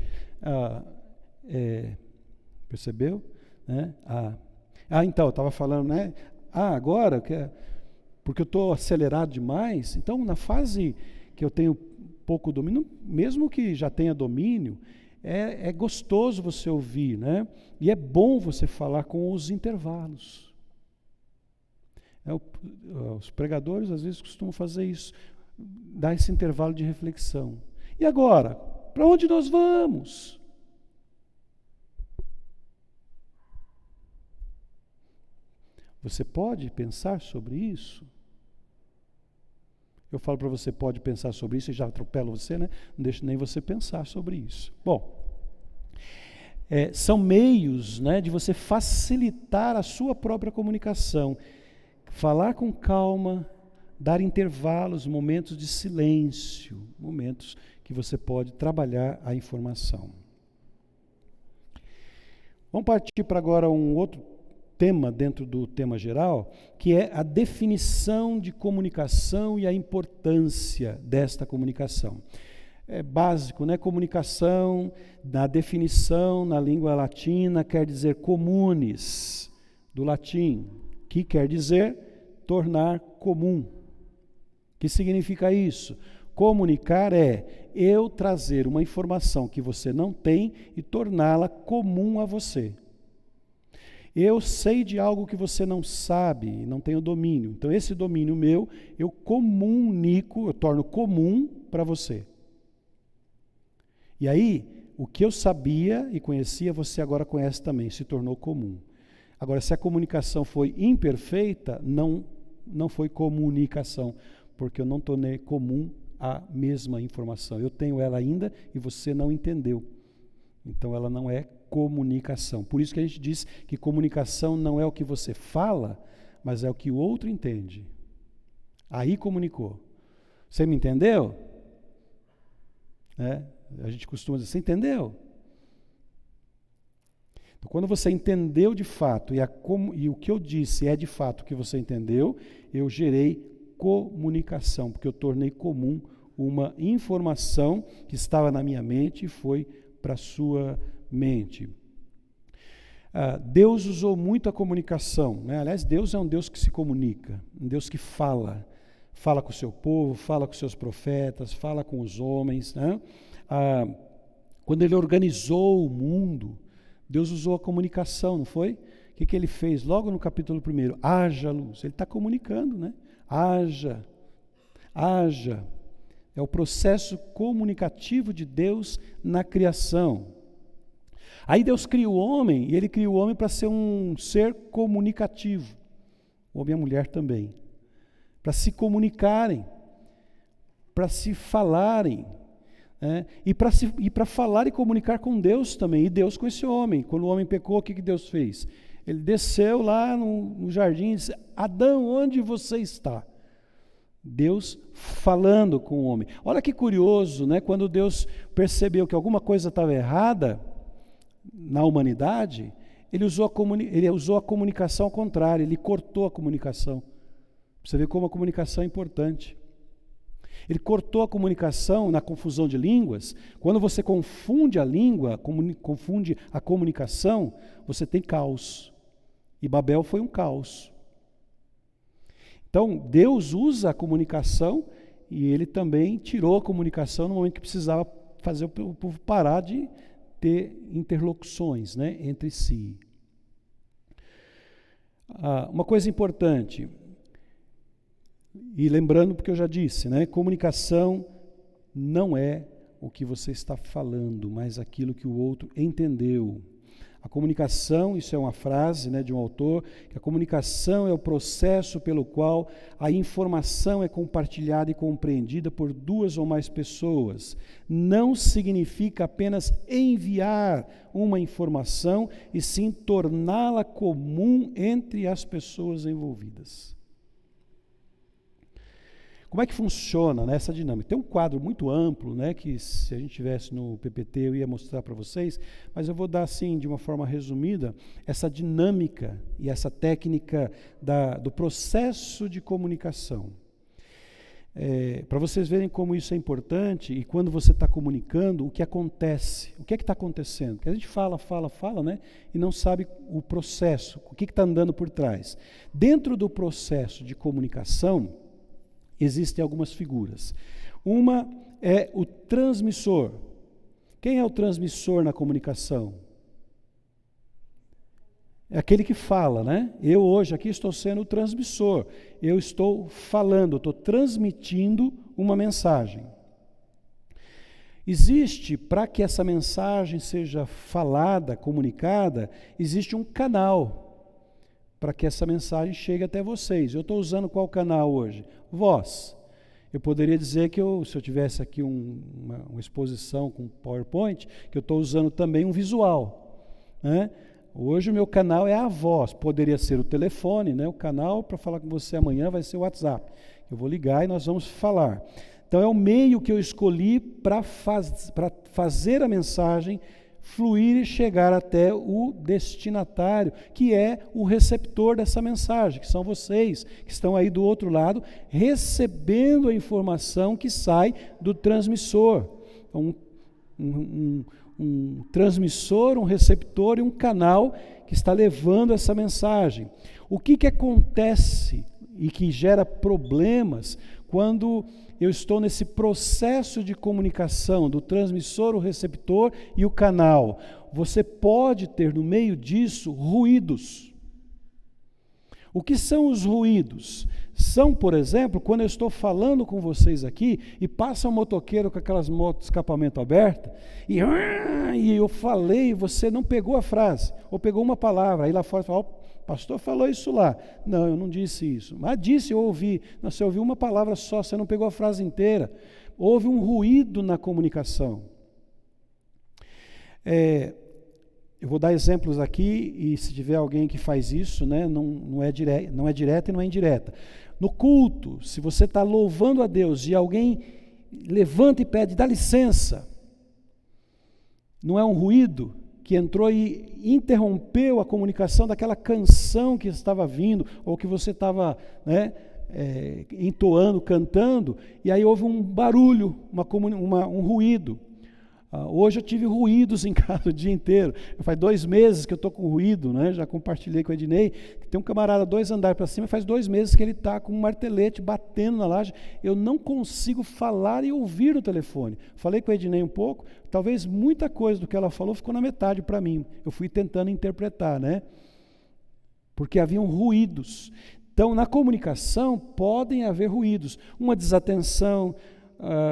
Percebeu? Né? Então, eu estava falando, né? Agora, porque eu estou acelerado demais, então na fase que eu tenho pouco domínio, mesmo que já tenha domínio, é gostoso você ouvir, né? E é bom você falar com os intervalos. Os pregadores às vezes costumam fazer isso, dar esse intervalo de reflexão. E agora? Para onde nós vamos? Você pode pensar sobre isso? Eu falo para você, pode pensar sobre isso, e já atropelo você, né? Não deixo nem você pensar sobre isso. Bom, são meios, né, de você facilitar a sua própria comunicação. Falar com calma, dar intervalos, momentos de silêncio, momentos que você pode trabalhar a informação. Vamos partir para agora um outro tema dentro do tema geral, que é a definição de comunicação e a importância desta comunicação. É básico, né? Comunicação, na definição, na língua latina, quer dizer communis, do latim, que quer dizer tornar comum. O que significa isso? Comunicar é eu trazer uma informação que você não tem e torná-la comum a você. Eu sei de algo que você não sabe, não tem o domínio. Então, esse domínio meu, eu comunico, eu torno comum para você. E aí, o que eu sabia e conhecia, você agora conhece também, se tornou comum. Agora, se a comunicação foi imperfeita, não foi comunicação, porque eu não tornei comum a mesma informação. Eu tenho ela ainda e você não entendeu. Então, ela não é comunicação. Por isso que a gente diz que comunicação não é o que você fala, mas é o que o outro entende. Aí comunicou. Você me entendeu? A gente costuma dizer, você entendeu? Então, quando você entendeu de fato e o que eu disse é de fato o que você entendeu, eu gerei comunicação, porque eu tornei comum uma informação que estava na minha mente e foi para a sua mente. Deus usou muito a comunicação, né? Aliás, Deus é um Deus que se comunica, um Deus que fala com o seu povo, fala com os seus profetas, fala com os homens, né? Quando Ele organizou o mundo, Deus usou a comunicação, não foi? O que Ele fez? Logo no capítulo 1, haja luz. Ele está comunicando, né? Haja. É o processo comunicativo de Deus na criação. Aí Deus cria o homem, e Ele cria o homem para ser um ser comunicativo. O homem e a mulher também. Para se comunicarem, para se falarem, né? E para falar e comunicar com Deus também, e Deus com esse homem. Quando o homem pecou, o que Deus fez? Ele desceu lá no jardim e disse, Adão, onde você está? Deus falando com o homem. Olha que curioso, né? Quando Deus percebeu que alguma coisa estava errada na humanidade, ele usou a comunicação ao contrário, ele cortou a comunicação. Você vê como a comunicação é importante. Ele cortou a comunicação na confusão de línguas. Quando você confunde a língua, confunde a comunicação, você tem caos. E Babel foi um caos. Então, Deus usa a comunicação e Ele também tirou a comunicação no momento que precisava fazer o povo parar de ter interlocuções, né, entre si. Uma coisa importante, e lembrando porque eu já disse, né, comunicação não é o que você está falando, mas aquilo que o outro entendeu. A comunicação, isso é uma frase, né, de um autor, que a comunicação é o processo pelo qual a informação é compartilhada e compreendida por duas ou mais pessoas. Não significa apenas enviar uma informação, e sim torná-la comum entre as pessoas envolvidas. Como é que funciona, né, essa dinâmica? Tem um quadro muito amplo, né, que se a gente tivesse no PPT eu ia mostrar para vocês, mas eu vou dar assim, de uma forma resumida, essa dinâmica e essa técnica do processo de comunicação. Para vocês verem como isso é importante e quando você está comunicando, o que acontece, o que é que está acontecendo? Porque a gente fala, né, e não sabe o processo, o que está andando por trás. Dentro do processo de comunicação, existem algumas figuras. Uma é o transmissor. Quem é o transmissor na comunicação? É aquele que fala, né? Eu hoje aqui estou sendo o transmissor. Eu estou falando, estou transmitindo uma mensagem. Existe, para que essa mensagem seja falada, comunicada, existe um canal para que essa mensagem chegue até vocês. Eu estou usando qual canal hoje? Voz. Eu poderia dizer que se eu tivesse aqui uma exposição com PowerPoint, que eu estou usando também um visual, né? Hoje o meu canal é a voz. Poderia ser o telefone, né? O canal para falar com você amanhã vai ser o WhatsApp. Eu vou ligar e nós vamos falar. Então é o meio que eu escolhi para fazer a mensagem fluir e chegar até o destinatário, que é o receptor dessa mensagem, que são vocês, que estão aí do outro lado, recebendo a informação que sai do transmissor. Então, um transmissor, um receptor e um canal que está levando essa mensagem. O que acontece e que gera problemas quando eu estou nesse processo de comunicação do transmissor, o receptor e o canal, você pode ter no meio disso ruídos. O que são os ruídos? São, por exemplo, quando eu estou falando com vocês aqui e passa um motoqueiro com aquelas motos de escapamento aberto e eu falei, você não pegou a frase, ou pegou uma palavra, aí lá fora fala, o pastor falou isso lá. Não, eu não disse isso. Mas disse, eu ouvi. Não, você ouviu uma palavra só, você não pegou a frase inteira. Houve um ruído na comunicação. Eu vou dar exemplos aqui, e se tiver alguém que faz isso, né, não é direta e não é indireta. No culto, se você está louvando a Deus e alguém levanta e pede, dá licença, não é um ruído que entrou e interrompeu a comunicação daquela canção que estava vindo, ou que você estava, né, entoando, cantando, e aí houve um barulho, um ruído. Hoje eu tive ruídos em casa o dia inteiro. Faz 2 meses que eu estou com ruído, né? Já compartilhei com o Ednei. Tem um camarada 2 andares para cima, faz 2 meses que ele está com um martelete batendo na laje. Eu não consigo falar e ouvir o telefone. Falei com o Ednei um pouco, talvez muita coisa do que ela falou ficou na metade para mim. Eu fui tentando interpretar, né? Porque haviam ruídos. Então, na comunicação podem haver ruídos. Uma desatenção,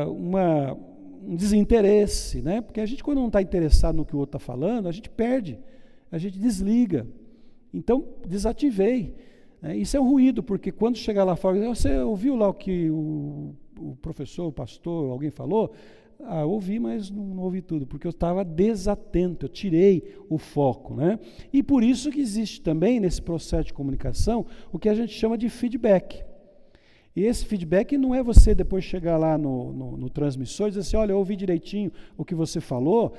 um desinteresse, né? Porque a gente, quando não está interessado no que o outro está falando, a gente perde, a gente desliga. Então, desativei. Isso é um ruído, porque quando chegar lá fora, você ouviu lá o que o professor, o pastor, alguém falou? Ouvi, mas não ouvi tudo, porque eu estava desatento, eu tirei o foco, né? E por isso que existe também, nesse processo de comunicação, o que a gente chama de feedback. E esse feedback não é você depois chegar lá no transmissor e dizer assim, olha, eu ouvi direitinho o que você falou,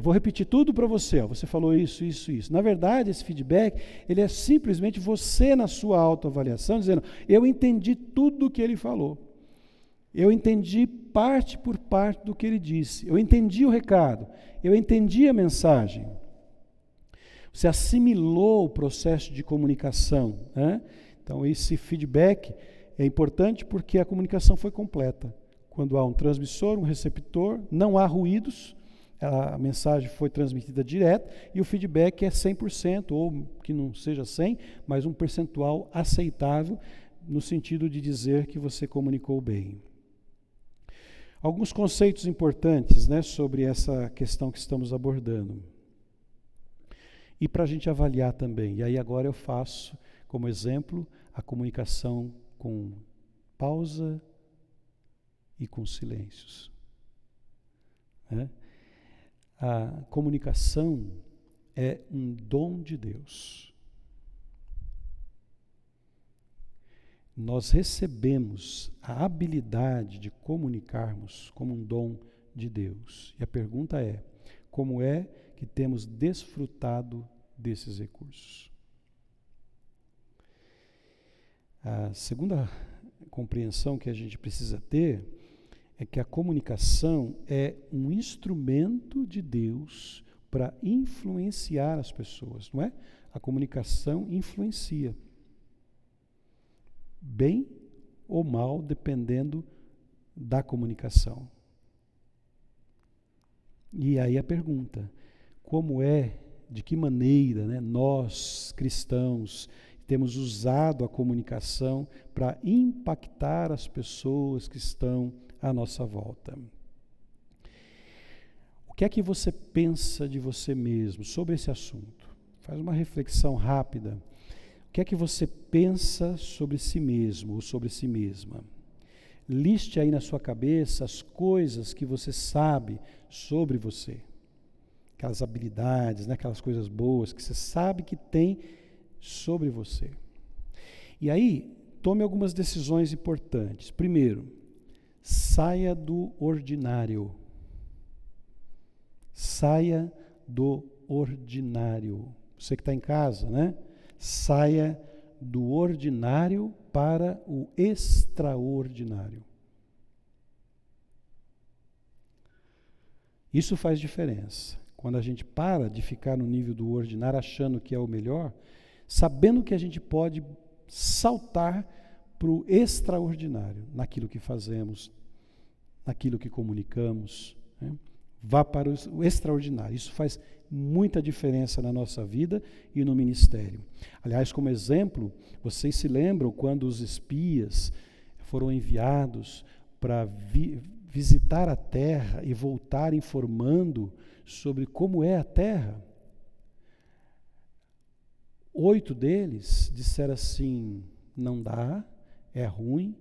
vou repetir tudo para você, você falou isso, isso, isso. Na verdade, esse feedback, ele é simplesmente você na sua autoavaliação, dizendo, eu entendi tudo o que ele falou. Eu entendi parte por parte do que ele disse. Eu entendi o recado, eu entendi a mensagem. Você assimilou o processo de comunicação, né? Então, esse feedback é importante porque a comunicação foi completa. Quando há um transmissor, um receptor, não há ruídos, a mensagem foi transmitida direto e o feedback é 100%, ou que não seja 100%, mas um percentual aceitável no sentido de dizer que você comunicou bem. Alguns conceitos importantes, né, sobre essa questão que estamos abordando. E para a gente avaliar também. E aí agora eu faço, como exemplo, a comunicação com pausa e com silêncios. A comunicação é um dom de Deus. Nós recebemos a habilidade de comunicarmos como um dom de Deus. E a pergunta é, como é que temos desfrutado desses recursos? A segunda compreensão que a gente precisa ter é que a comunicação é um instrumento de Deus para influenciar as pessoas, não é? A comunicação influencia, bem ou mal, dependendo da comunicação. E aí a pergunta, como de que maneira, né, nós, cristãos, temos usado a comunicação para impactar as pessoas que estão à nossa volta? O que é que você pensa de você mesmo sobre esse assunto? Faz uma reflexão rápida. O que é que você pensa sobre si mesmo ou sobre si mesma? Liste aí na sua cabeça as coisas que você sabe sobre você. Aquelas habilidades, né, aquelas coisas boas que você sabe que tem sobre você. E aí, tome algumas decisões importantes. Primeiro, saia do ordinário. Saia do ordinário. Você que está em casa, né? Saia do ordinário para o extraordinário. Isso faz diferença. Quando a gente para de ficar no nível do ordinário, achando que é o melhor, sabendo que a gente pode saltar para o extraordinário, naquilo que fazemos, naquilo que comunicamos, né? Vá para o extraordinário. Isso faz muita diferença na nossa vida e no ministério. Aliás, como exemplo, vocês se lembram quando os espias foram enviados para visitar a terra e voltar informando sobre como é a terra? 8 deles disseram assim: não dá, é ruim,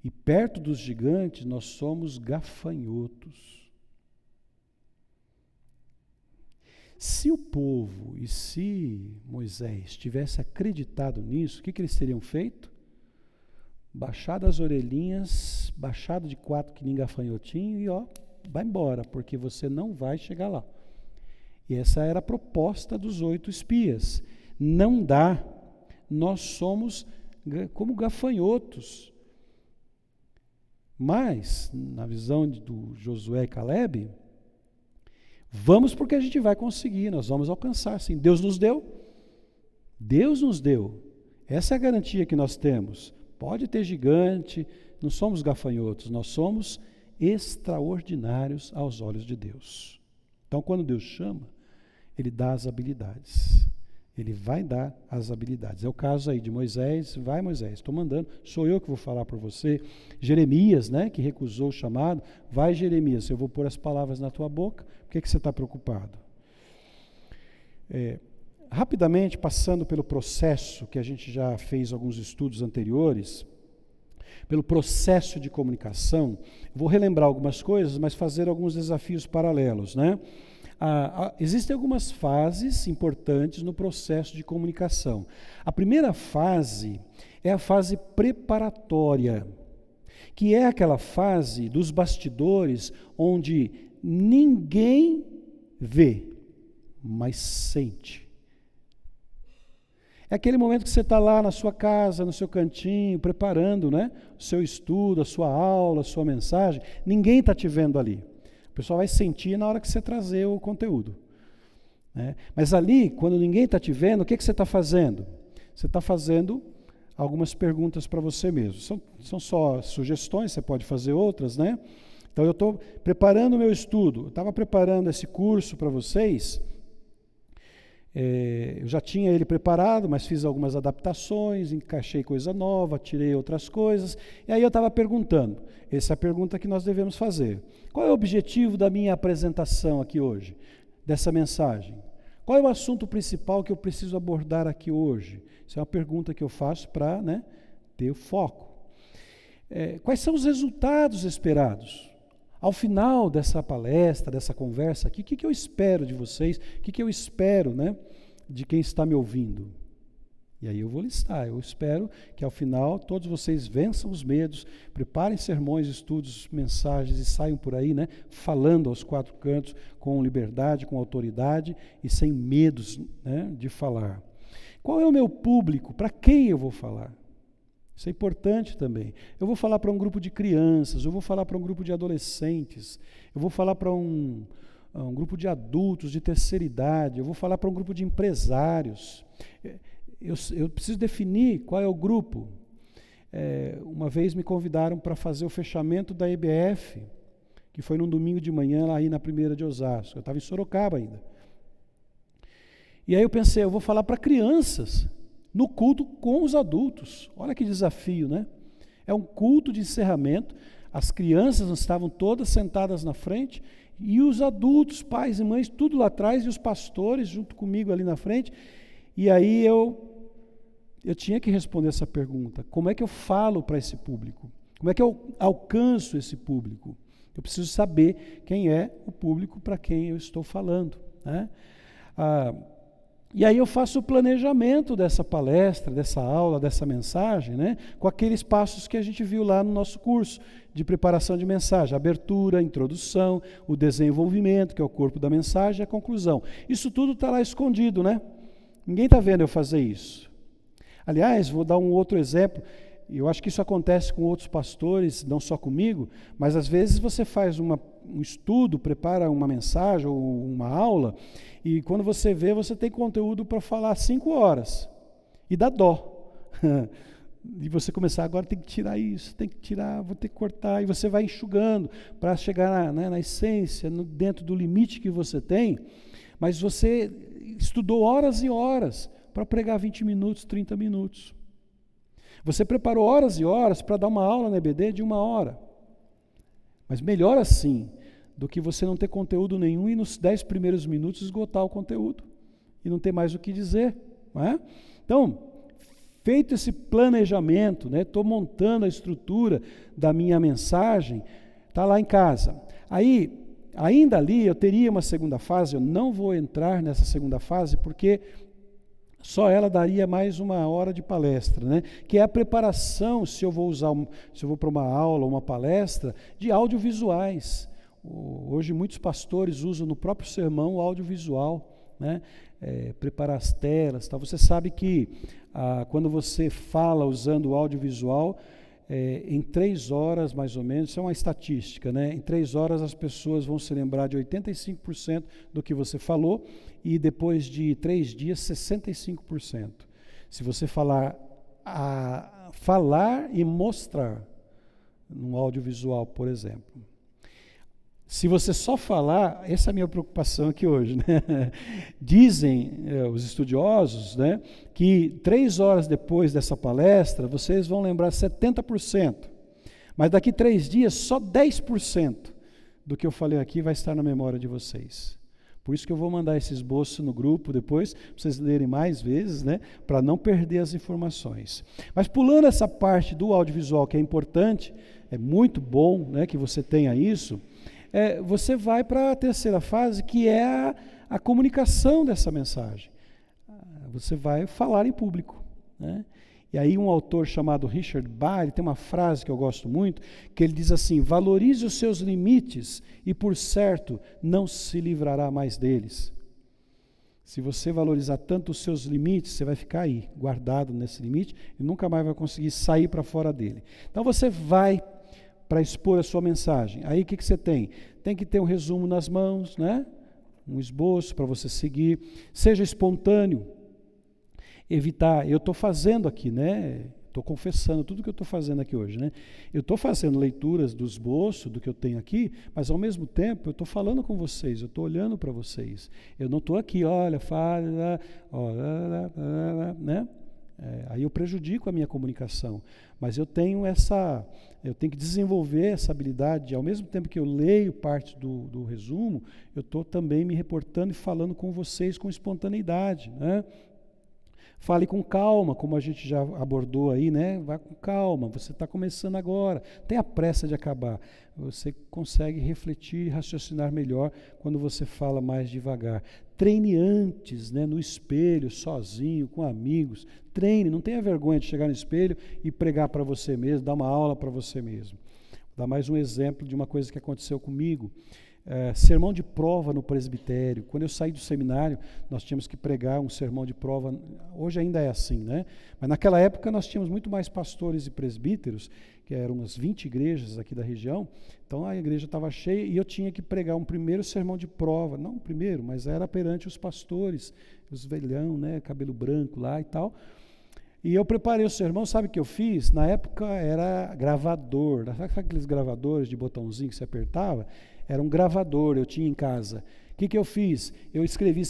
e perto dos gigantes nós somos gafanhotos. Se o povo e se Moisés tivesse acreditado nisso, o que eles teriam feito? Baixado as orelhinhas, baixado de 4 que nem gafanhotinho e vai embora, porque você não vai chegar lá. E essa era a proposta dos 8 espias. Não dá, nós somos como gafanhotos. Mas, na visão do Josué e Caleb, vamos porque a gente vai conseguir, nós vamos alcançar, sim. Deus nos deu. Deus nos deu. Essa é a garantia que nós temos. Pode ter gigante, não somos gafanhotos, nós somos extraordinários aos olhos de Deus. Então, quando Deus chama, Ele dá as habilidades. Ele vai dar as habilidades. É o caso aí de Moisés. Vai, Moisés, estou mandando, sou eu que vou falar por você. Jeremias, né, que recusou o chamado. Vai, Jeremias, eu vou pôr as palavras na tua boca. Por que você está preocupado? Rapidamente, passando pelo processo, que a gente já fez alguns estudos anteriores, pelo processo de comunicação, vou relembrar algumas coisas, mas fazer alguns desafios paralelos, né? Existem algumas fases importantes no processo de comunicação. A primeira fase é a fase preparatória, que é aquela fase dos bastidores onde ninguém vê, mas sente. É aquele momento que você está lá na sua casa, no seu cantinho, preparando, né, o seu estudo, a sua aula, a sua mensagem. Ninguém está te vendo ali. O pessoal vai sentir na hora que você trazer o conteúdo, né? Mas ali, quando ninguém está te vendo, o que você está fazendo? Você está fazendo algumas perguntas para você mesmo. São só sugestões, você pode fazer outras, né? Então eu estou preparando o meu estudo. Eu estava preparando esse curso para vocês. Eu já tinha ele preparado, mas fiz algumas adaptações, encaixei coisa nova, tirei outras coisas, e aí eu estava perguntando, essa é a pergunta que nós devemos fazer: qual é o objetivo da minha apresentação aqui hoje, dessa mensagem? Qual é o assunto principal que eu preciso abordar aqui hoje? Isso é uma pergunta que eu faço para, né, ter o foco. Quais são os resultados esperados? Ao final dessa palestra, dessa conversa aqui, o que eu espero de vocês? O que eu espero, né, de quem está me ouvindo? E aí eu vou listar. Eu espero que ao final todos vocês vençam os medos, preparem sermões, estudos, mensagens e saiam por aí, né, falando aos 4 cantos com liberdade, com autoridade e sem medos, né, de falar. Qual é o meu público? Para quem eu vou falar? Isso é importante também. Eu vou falar para um grupo de crianças, eu vou falar para um grupo de adolescentes, eu vou falar para um grupo de adultos de terceira idade, eu vou falar para um grupo de empresários. Eu preciso definir qual é o grupo. Uma vez me convidaram para fazer o fechamento da EBF, que foi num domingo de manhã, lá aí na 1ª de Osasco. Eu estava em Sorocaba ainda. E aí eu pensei, eu vou falar para crianças, no culto com os adultos. Olha que desafio, né? É um culto de encerramento, as crianças estavam todas sentadas na frente, e os adultos, pais e mães, tudo lá atrás, e os pastores junto comigo ali na frente. E aí eu tinha que responder essa pergunta: como é que eu falo para esse público? Como é que eu alcanço esse público? Eu preciso saber quem é o público para quem eu estou falando, né? E aí eu faço o planejamento dessa palestra, dessa aula, dessa mensagem, né, com aqueles passos que a gente viu lá no nosso curso de preparação de mensagem: a abertura, a introdução, o desenvolvimento, que é o corpo da mensagem, e a conclusão. Isso tudo está lá escondido, né? Ninguém está vendo eu fazer isso. Aliás, vou dar um outro exemplo. Eu acho que isso acontece com outros pastores, não só comigo, mas às vezes você faz um estudo, prepara uma mensagem ou uma aula, e quando você vê, você tem conteúdo para falar 5 horas. E dá dó. E você começar, agora tem que tirar isso, tem que tirar, vou ter que cortar, e você vai enxugando para chegar na essência, dentro do limite que você tem, mas você estudou horas e horas para pregar 20 minutos, 30 minutos. Você preparou horas e horas para dar uma aula na EBD de 1 hora. Mas melhor assim, do que você não ter conteúdo nenhum e nos 10 primeiros minutos esgotar o conteúdo e não ter mais o que dizer. Não é? Então, feito esse planejamento, estou montando a estrutura da minha mensagem, está lá em casa. Aí, ainda ali, eu teria uma segunda fase, eu não vou entrar nessa segunda fase, porque só ela daria mais 1 hora de palestra, que é a preparação, se eu vou para uma aula ou uma palestra, de audiovisuais. Hoje muitos pastores usam no próprio sermão o audiovisual, preparar as telas, tal. Você sabe que quando você fala usando o audiovisual, em 3 horas mais ou menos, isso é uma estatística, em 3 horas as pessoas vão se lembrar de 85% do que você falou e depois de 3 dias 65%. Se você falar e mostrar no audiovisual, por exemplo. Se você só falar, essa é a minha preocupação aqui hoje, Dizem os estudiosos, que 3 horas depois dessa palestra, vocês vão lembrar 70%. Mas daqui 3 dias, só 10% do que eu falei aqui vai estar na memória de vocês. Por isso que eu vou mandar esse esboço no grupo depois, para vocês lerem mais vezes, para não perder as informações. Mas pulando essa parte do audiovisual, que é importante, é muito bom que você tenha isso, você vai para a terceira fase, que é a comunicação dessa mensagem. Você vai falar em público. E aí um autor chamado Richard Bach, ele tem uma frase que eu gosto muito, que ele diz assim: valorize os seus limites e, por certo, não se livrará mais deles. Se você valorizar tanto os seus limites, você vai ficar aí, guardado nesse limite, e nunca mais vai conseguir sair para fora dele. Então você vai para expor a sua mensagem. Aí o que você tem? Tem que ter um resumo nas mãos, um esboço para você seguir. Seja espontâneo. Evitar, eu estou fazendo aqui, estou confessando tudo que eu estou fazendo aqui hoje, Eu estou fazendo leituras do esboço, do que eu tenho aqui, mas ao mesmo tempo eu estou falando com vocês, eu estou olhando para vocês. Eu não estou aqui, olha, fala, aí eu prejudico a minha comunicação, mas eu tenho que desenvolver essa habilidade, ao mesmo tempo que eu leio parte do resumo, eu estou também me reportando e falando com vocês com espontaneidade, Fale com calma, como a gente já abordou aí, Vá com calma, você está começando agora, tenha pressa de acabar. Você consegue refletir e raciocinar melhor quando você fala mais devagar. Treine antes, no espelho, sozinho, com amigos. Treine, não tenha vergonha de chegar no espelho e pregar para você mesmo, dar uma aula para você mesmo. Vou dar mais um exemplo de uma coisa que aconteceu comigo. Sermão de prova no presbitério. Quando eu saí do seminário, nós tínhamos que pregar um sermão de prova. Hoje ainda é assim, Mas naquela época nós tínhamos muito mais pastores e presbíteros, que eram umas 20 igrejas aqui da região. Então a igreja estava cheia e eu tinha que pregar um primeiro sermão de prova. Não o primeiro, mas era perante os pastores, os velhão, cabelo branco lá e tal. E eu preparei o sermão, sabe o que eu fiz? Na época era gravador. Sabe aqueles gravadores de botãozinho que você apertava? Era um gravador, eu tinha em casa. O que eu fiz? Eu escrevi,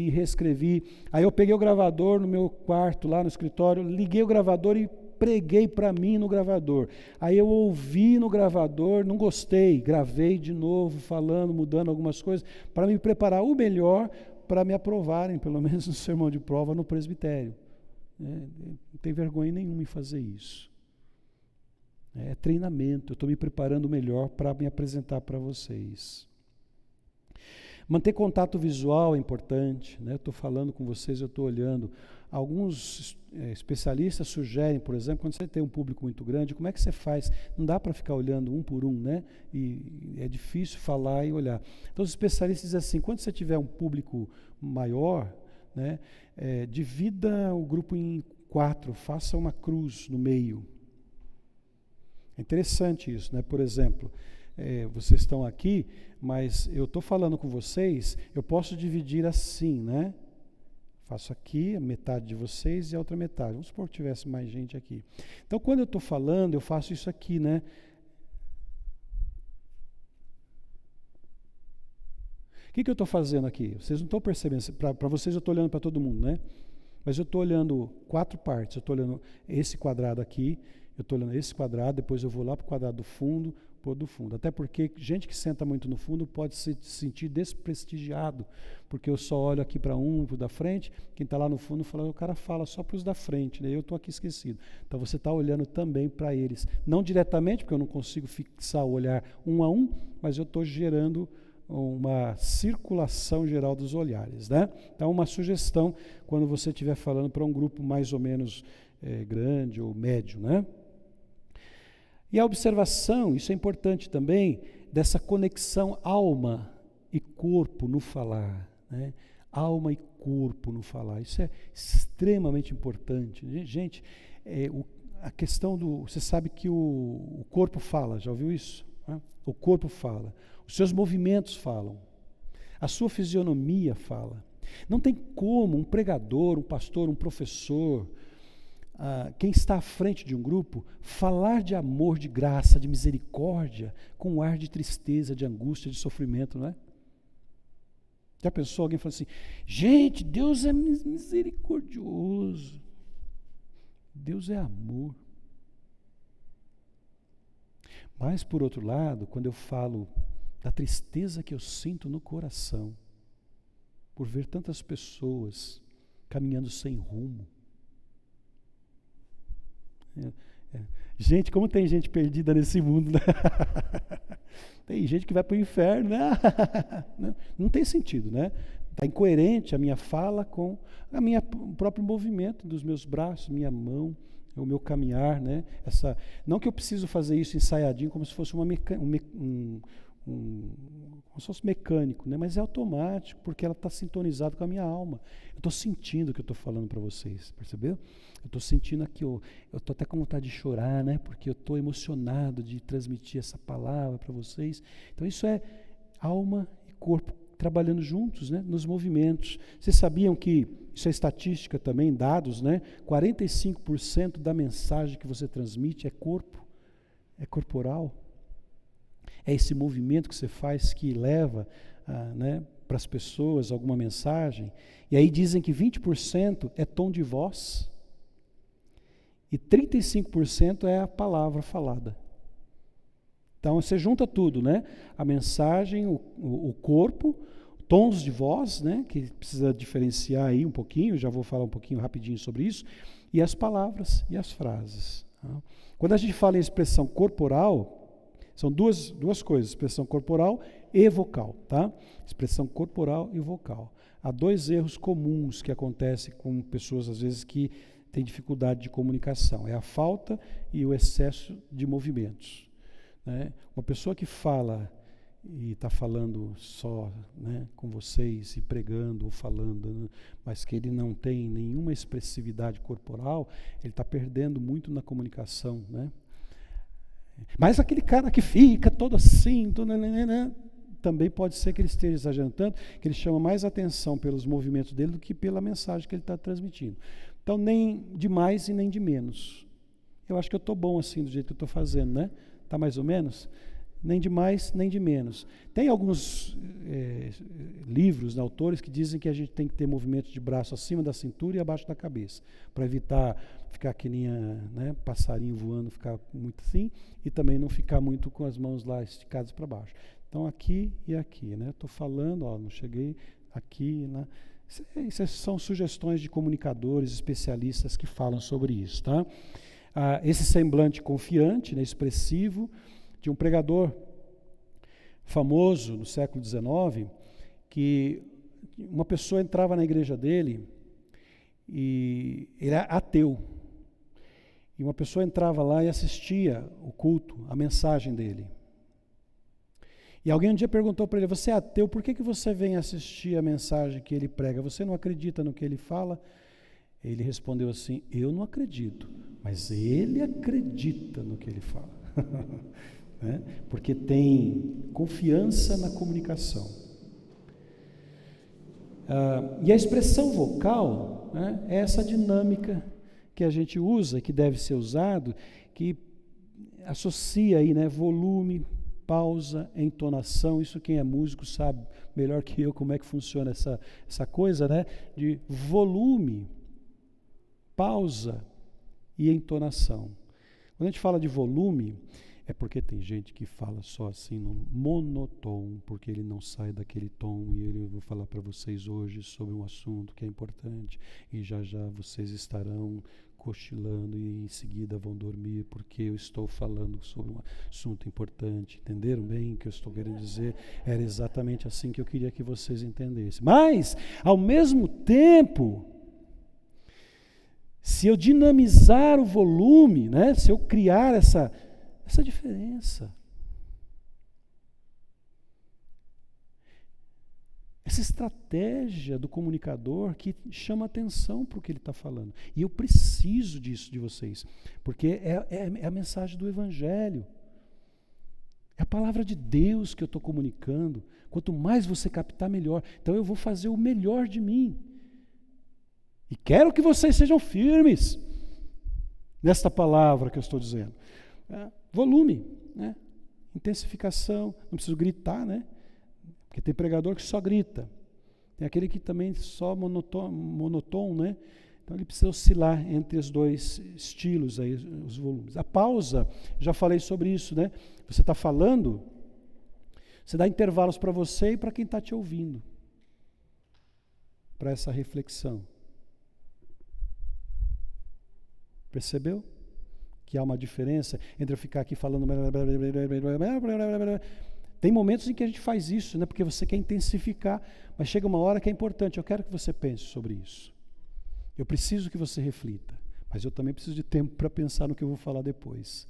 reescrevi. Aí eu peguei o gravador no meu quarto, lá no escritório, liguei o gravador e preguei para mim no gravador. Aí eu ouvi no gravador, não gostei, gravei de novo, falando, mudando algumas coisas, para me preparar o melhor para me aprovarem, pelo menos no sermão de prova no presbitério. Não tem vergonha nenhuma em fazer isso. É treinamento, eu estou me preparando melhor para me apresentar para vocês. Manter contato visual é importante, Eu estou falando com vocês, eu estou olhando. Alguns especialistas sugerem, por exemplo, quando você tem um público muito grande, como é que você faz? Não dá para ficar olhando um por um, E é difícil falar e olhar. Então os especialistas dizem assim, quando você tiver um público maior, divida o grupo em 4, faça uma cruz no meio. É interessante isso, Por exemplo, vocês estão aqui, mas eu estou falando com vocês, eu posso dividir assim, Faço aqui, a metade de vocês e a outra metade. Vamos supor que tivesse mais gente aqui. Então, quando eu estou falando, eu faço isso aqui, né? O que eu estou fazendo aqui? Vocês não estão percebendo. Para vocês, eu estou olhando para todo mundo, né? Mas eu estou olhando 4 partes. Eu estou olhando esse quadrado aqui, eu estou olhando esse quadrado, depois eu vou lá para o quadrado do fundo, do fundo. Até porque gente que senta muito no fundo pode se sentir desprestigiado, porque eu só olho aqui para um, para o da frente, quem está lá no fundo fala, o cara fala só para os da frente, né? Eu estou aqui esquecido. Então você está olhando também para eles. Não diretamente, porque eu não consigo fixar o olhar um a um, mas eu estou gerando uma circulação geral dos olhares, né? Então, uma sugestão quando você estiver falando para um grupo mais ou menos grande ou médio, né? E a observação, isso é importante também, dessa conexão alma e corpo no falar, né? Alma e corpo no falar, isso é extremamente importante. Gente, a questão do... Você sabe que o corpo fala, já ouviu isso? Né? O corpo fala, os seus movimentos falam, a sua fisionomia fala. Não tem como um pregador, um pastor, um professor... quem está à frente de um grupo, falar de amor, de graça, de misericórdia, com um ar de tristeza, de angústia, de sofrimento, não é? Já pensou? Alguém fala assim, gente, Deus é misericordioso, Deus é amor. Mas, por outro lado, quando eu falo da tristeza que eu sinto no coração, por ver tantas pessoas caminhando sem rumo, gente, como tem gente perdida nesse mundo, né? Tem gente que vai para o inferno, né? Não tem sentido, né? Está incoerente a minha fala com o próprio movimento dos meus braços, minha mão, o meu caminhar, né? Não que eu preciso fazer isso ensaiadinho como se fosse como se fosse mecânico, né? Mas é automático, porque ela está sintonizada com a minha alma. Eu estou sentindo o que eu estou falando para vocês, percebeu? Eu estou sentindo aqui, eu estou até com vontade de chorar, né? Porque eu estou emocionado de transmitir essa palavra para vocês. Então isso é alma e corpo trabalhando juntos, né? Nos movimentos. Vocês sabiam que, isso é estatística também, dados, né? 45% da mensagem que você transmite é corpo, é corporal. É esse movimento que você faz que leva né, para as pessoas alguma mensagem. E aí dizem que 20% é tom de voz e 35% é a palavra falada. Então você junta tudo, né? A mensagem, o corpo, tons de voz, né? Que precisa diferenciar aí um pouquinho, já vou falar um pouquinho rapidinho sobre isso, e as palavras e as frases. Tá? Quando a gente fala em expressão corporal, são duas coisas, expressão corporal e vocal, tá? Expressão corporal e vocal. Há 2 erros comuns que acontecem com pessoas, às vezes, que têm dificuldade de comunicação. É a falta e o excesso de movimentos. Né? Uma pessoa que fala e está falando só, né, com vocês, e pregando ou falando, né, mas que ele não tem nenhuma expressividade corporal, ele está perdendo muito na comunicação, né? Mas aquele cara que fica todo assim, também pode ser que ele esteja exagerando tanto, que ele chama mais atenção pelos movimentos dele do que pela mensagem que ele está transmitindo. Então, nem de mais e nem de menos. Eu acho que eu estou bom assim, do jeito que eu estou fazendo, né? Está mais ou menos? Nem de mais, nem de menos. Tem alguns livros, autores, que dizem que a gente tem que ter movimento de braço acima da cintura e abaixo da cabeça, para evitar ficar que nem né, passarinho voando, ficar muito assim, e também não ficar muito com as mãos lá esticadas para baixo. Então, aqui e aqui, né? Estou falando, não cheguei aqui, né? Essas são sugestões de comunicadores, especialistas que falam sobre isso, tá? Esse semblante confiante, né, expressivo, de um pregador famoso no século XIX, que uma pessoa entrava na igreja dele e ele era ateu. E uma pessoa entrava lá e assistia o culto, a mensagem dele. E alguém um dia perguntou para ele, você é ateu, por que você vem assistir a mensagem que ele prega? Você não acredita no que ele fala? Ele respondeu assim, eu não acredito, mas ele acredita no que ele fala. Né? Porque tem confiança na comunicação. E a expressão vocal, né, é essa dinâmica que a gente usa, que deve ser usado, que associa aí, né, volume, pausa, entonação. Isso quem é músico sabe melhor que eu como é que funciona essa coisa, né, de volume, pausa e entonação. Quando a gente fala de volume, é porque tem gente que fala só assim no monotom, porque ele não sai daquele tom, e eu vou falar para vocês hoje sobre um assunto que é importante, e já já vocês estarão cochilando e em seguida vão dormir, porque eu estou falando sobre um assunto importante. Entenderam bem o que eu estou querendo dizer? Era exatamente assim que eu queria que vocês entendessem. Mas, ao mesmo tempo, se eu dinamizar o volume, né, se eu criar essa diferença, essa estratégia do comunicador que chama atenção para o que ele está falando. E eu preciso disso de vocês, porque é a mensagem do Evangelho. É a palavra de Deus que eu estou comunicando. Quanto mais você captar, melhor. Então eu vou fazer o melhor de mim. E quero que vocês sejam firmes nesta palavra que eu estou dizendo. Volume, né? Intensificação, não preciso gritar, né? Porque tem pregador que só grita. Tem aquele que também só monotônico, né? Então ele precisa oscilar entre os dois estilos aí, os volumes. A pausa, já falei sobre isso, né? Você está falando, você dá intervalos para você e para quem está te ouvindo, para essa reflexão. Percebeu? Que há uma diferença entre eu ficar aqui falando... Tem momentos em que a gente faz isso, né? Porque você quer intensificar, mas chega uma hora que é importante. Eu quero que você pense sobre isso. Eu preciso que você reflita, mas eu também preciso de tempo para pensar no que eu vou falar depois.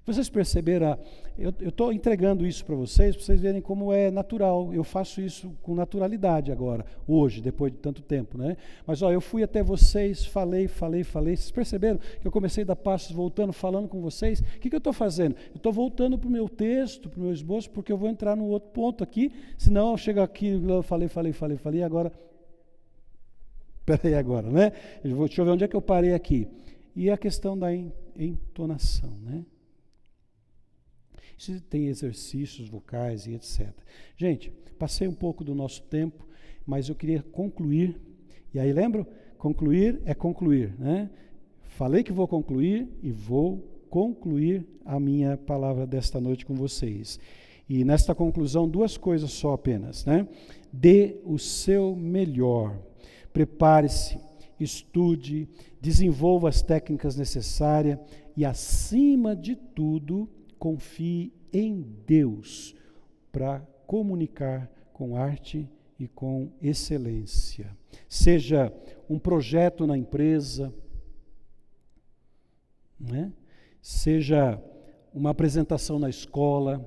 Vocês perceberam? Eu estou entregando isso para vocês verem como é natural. Eu faço isso com naturalidade agora, hoje, depois de tanto tempo, né? Mas eu fui até vocês, falei. Vocês perceberam que eu comecei a dar passos voltando, falando com vocês? O que eu estou fazendo? Eu estou voltando para o meu texto, para o meu esboço, porque eu vou entrar no outro ponto aqui, senão eu chego aqui, eu falei, agora... Espera aí agora, né? Deixa eu ver onde é que eu parei aqui. E a questão da entonação, né? Isso tem exercícios vocais e etc. Gente, passei um pouco do nosso tempo, mas eu queria concluir. E aí, lembra? Concluir é concluir, né? Falei que vou concluir e vou concluir a minha palavra desta noite com vocês. E nesta conclusão, duas coisas só apenas, né? Dê o seu melhor. Prepare-se, estude, desenvolva as técnicas necessárias e, acima de tudo, confie em Deus para comunicar com arte e com excelência. Seja um projeto na empresa, né? Seja uma apresentação na escola.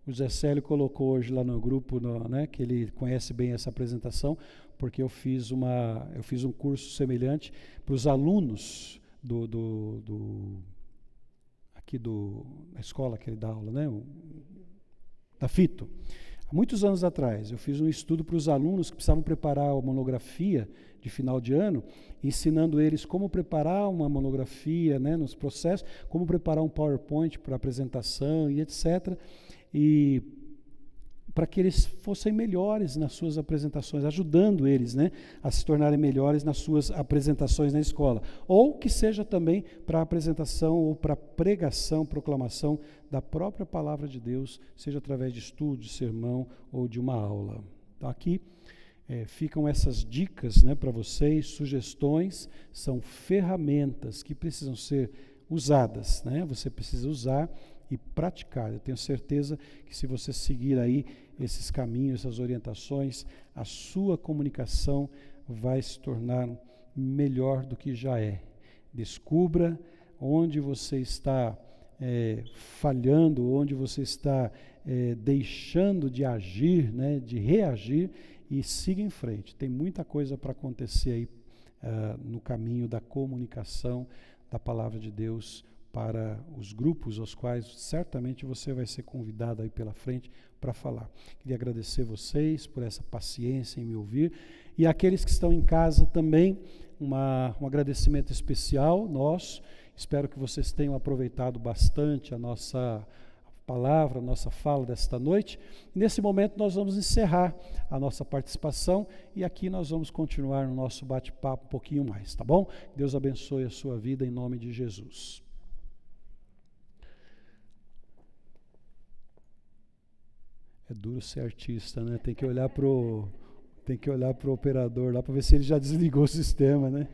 O Zé Célio colocou hoje lá no grupo, né, que ele conhece bem essa apresentação, porque eu fiz um curso semelhante para os alunos da escola que ele dá aula, né? Da Fito. Há muitos anos atrás, eu fiz um estudo para os alunos que precisavam preparar a monografia de final de ano, ensinando eles como preparar uma monografia, né, nos processos, como preparar um PowerPoint para apresentação e etc. E para que eles fossem melhores nas suas apresentações, ajudando eles, né, a se tornarem melhores nas suas apresentações na escola. Ou que seja também para a apresentação ou para a pregação, proclamação da própria palavra de Deus, seja através de estudo, de sermão ou de uma aula. Então aqui ficam essas dicas, né, para vocês, sugestões, são ferramentas que precisam ser usadas, né? Você precisa usar e praticar. Eu tenho certeza que se você seguir aí esses caminhos, essas orientações, a sua comunicação vai se tornar melhor do que já é. Descubra onde você está falhando, onde você está deixando de agir, né, de reagir, e siga em frente. Tem muita coisa para acontecer aí no caminho da comunicação da palavra de Deus para os grupos aos quais certamente você vai ser convidado aí pela frente para falar. Queria agradecer vocês por essa paciência em me ouvir e aqueles que estão em casa também, um agradecimento especial nosso. Espero que vocês tenham aproveitado bastante a nossa palavra, a nossa fala desta noite. Nesse momento nós vamos encerrar a nossa participação e aqui nós vamos continuar no nosso bate-papo um pouquinho mais, tá bom? Deus abençoe a sua vida em nome de Jesus. É duro ser artista, né? Tem que olhar pro operador lá para ver se ele já desligou o sistema, né?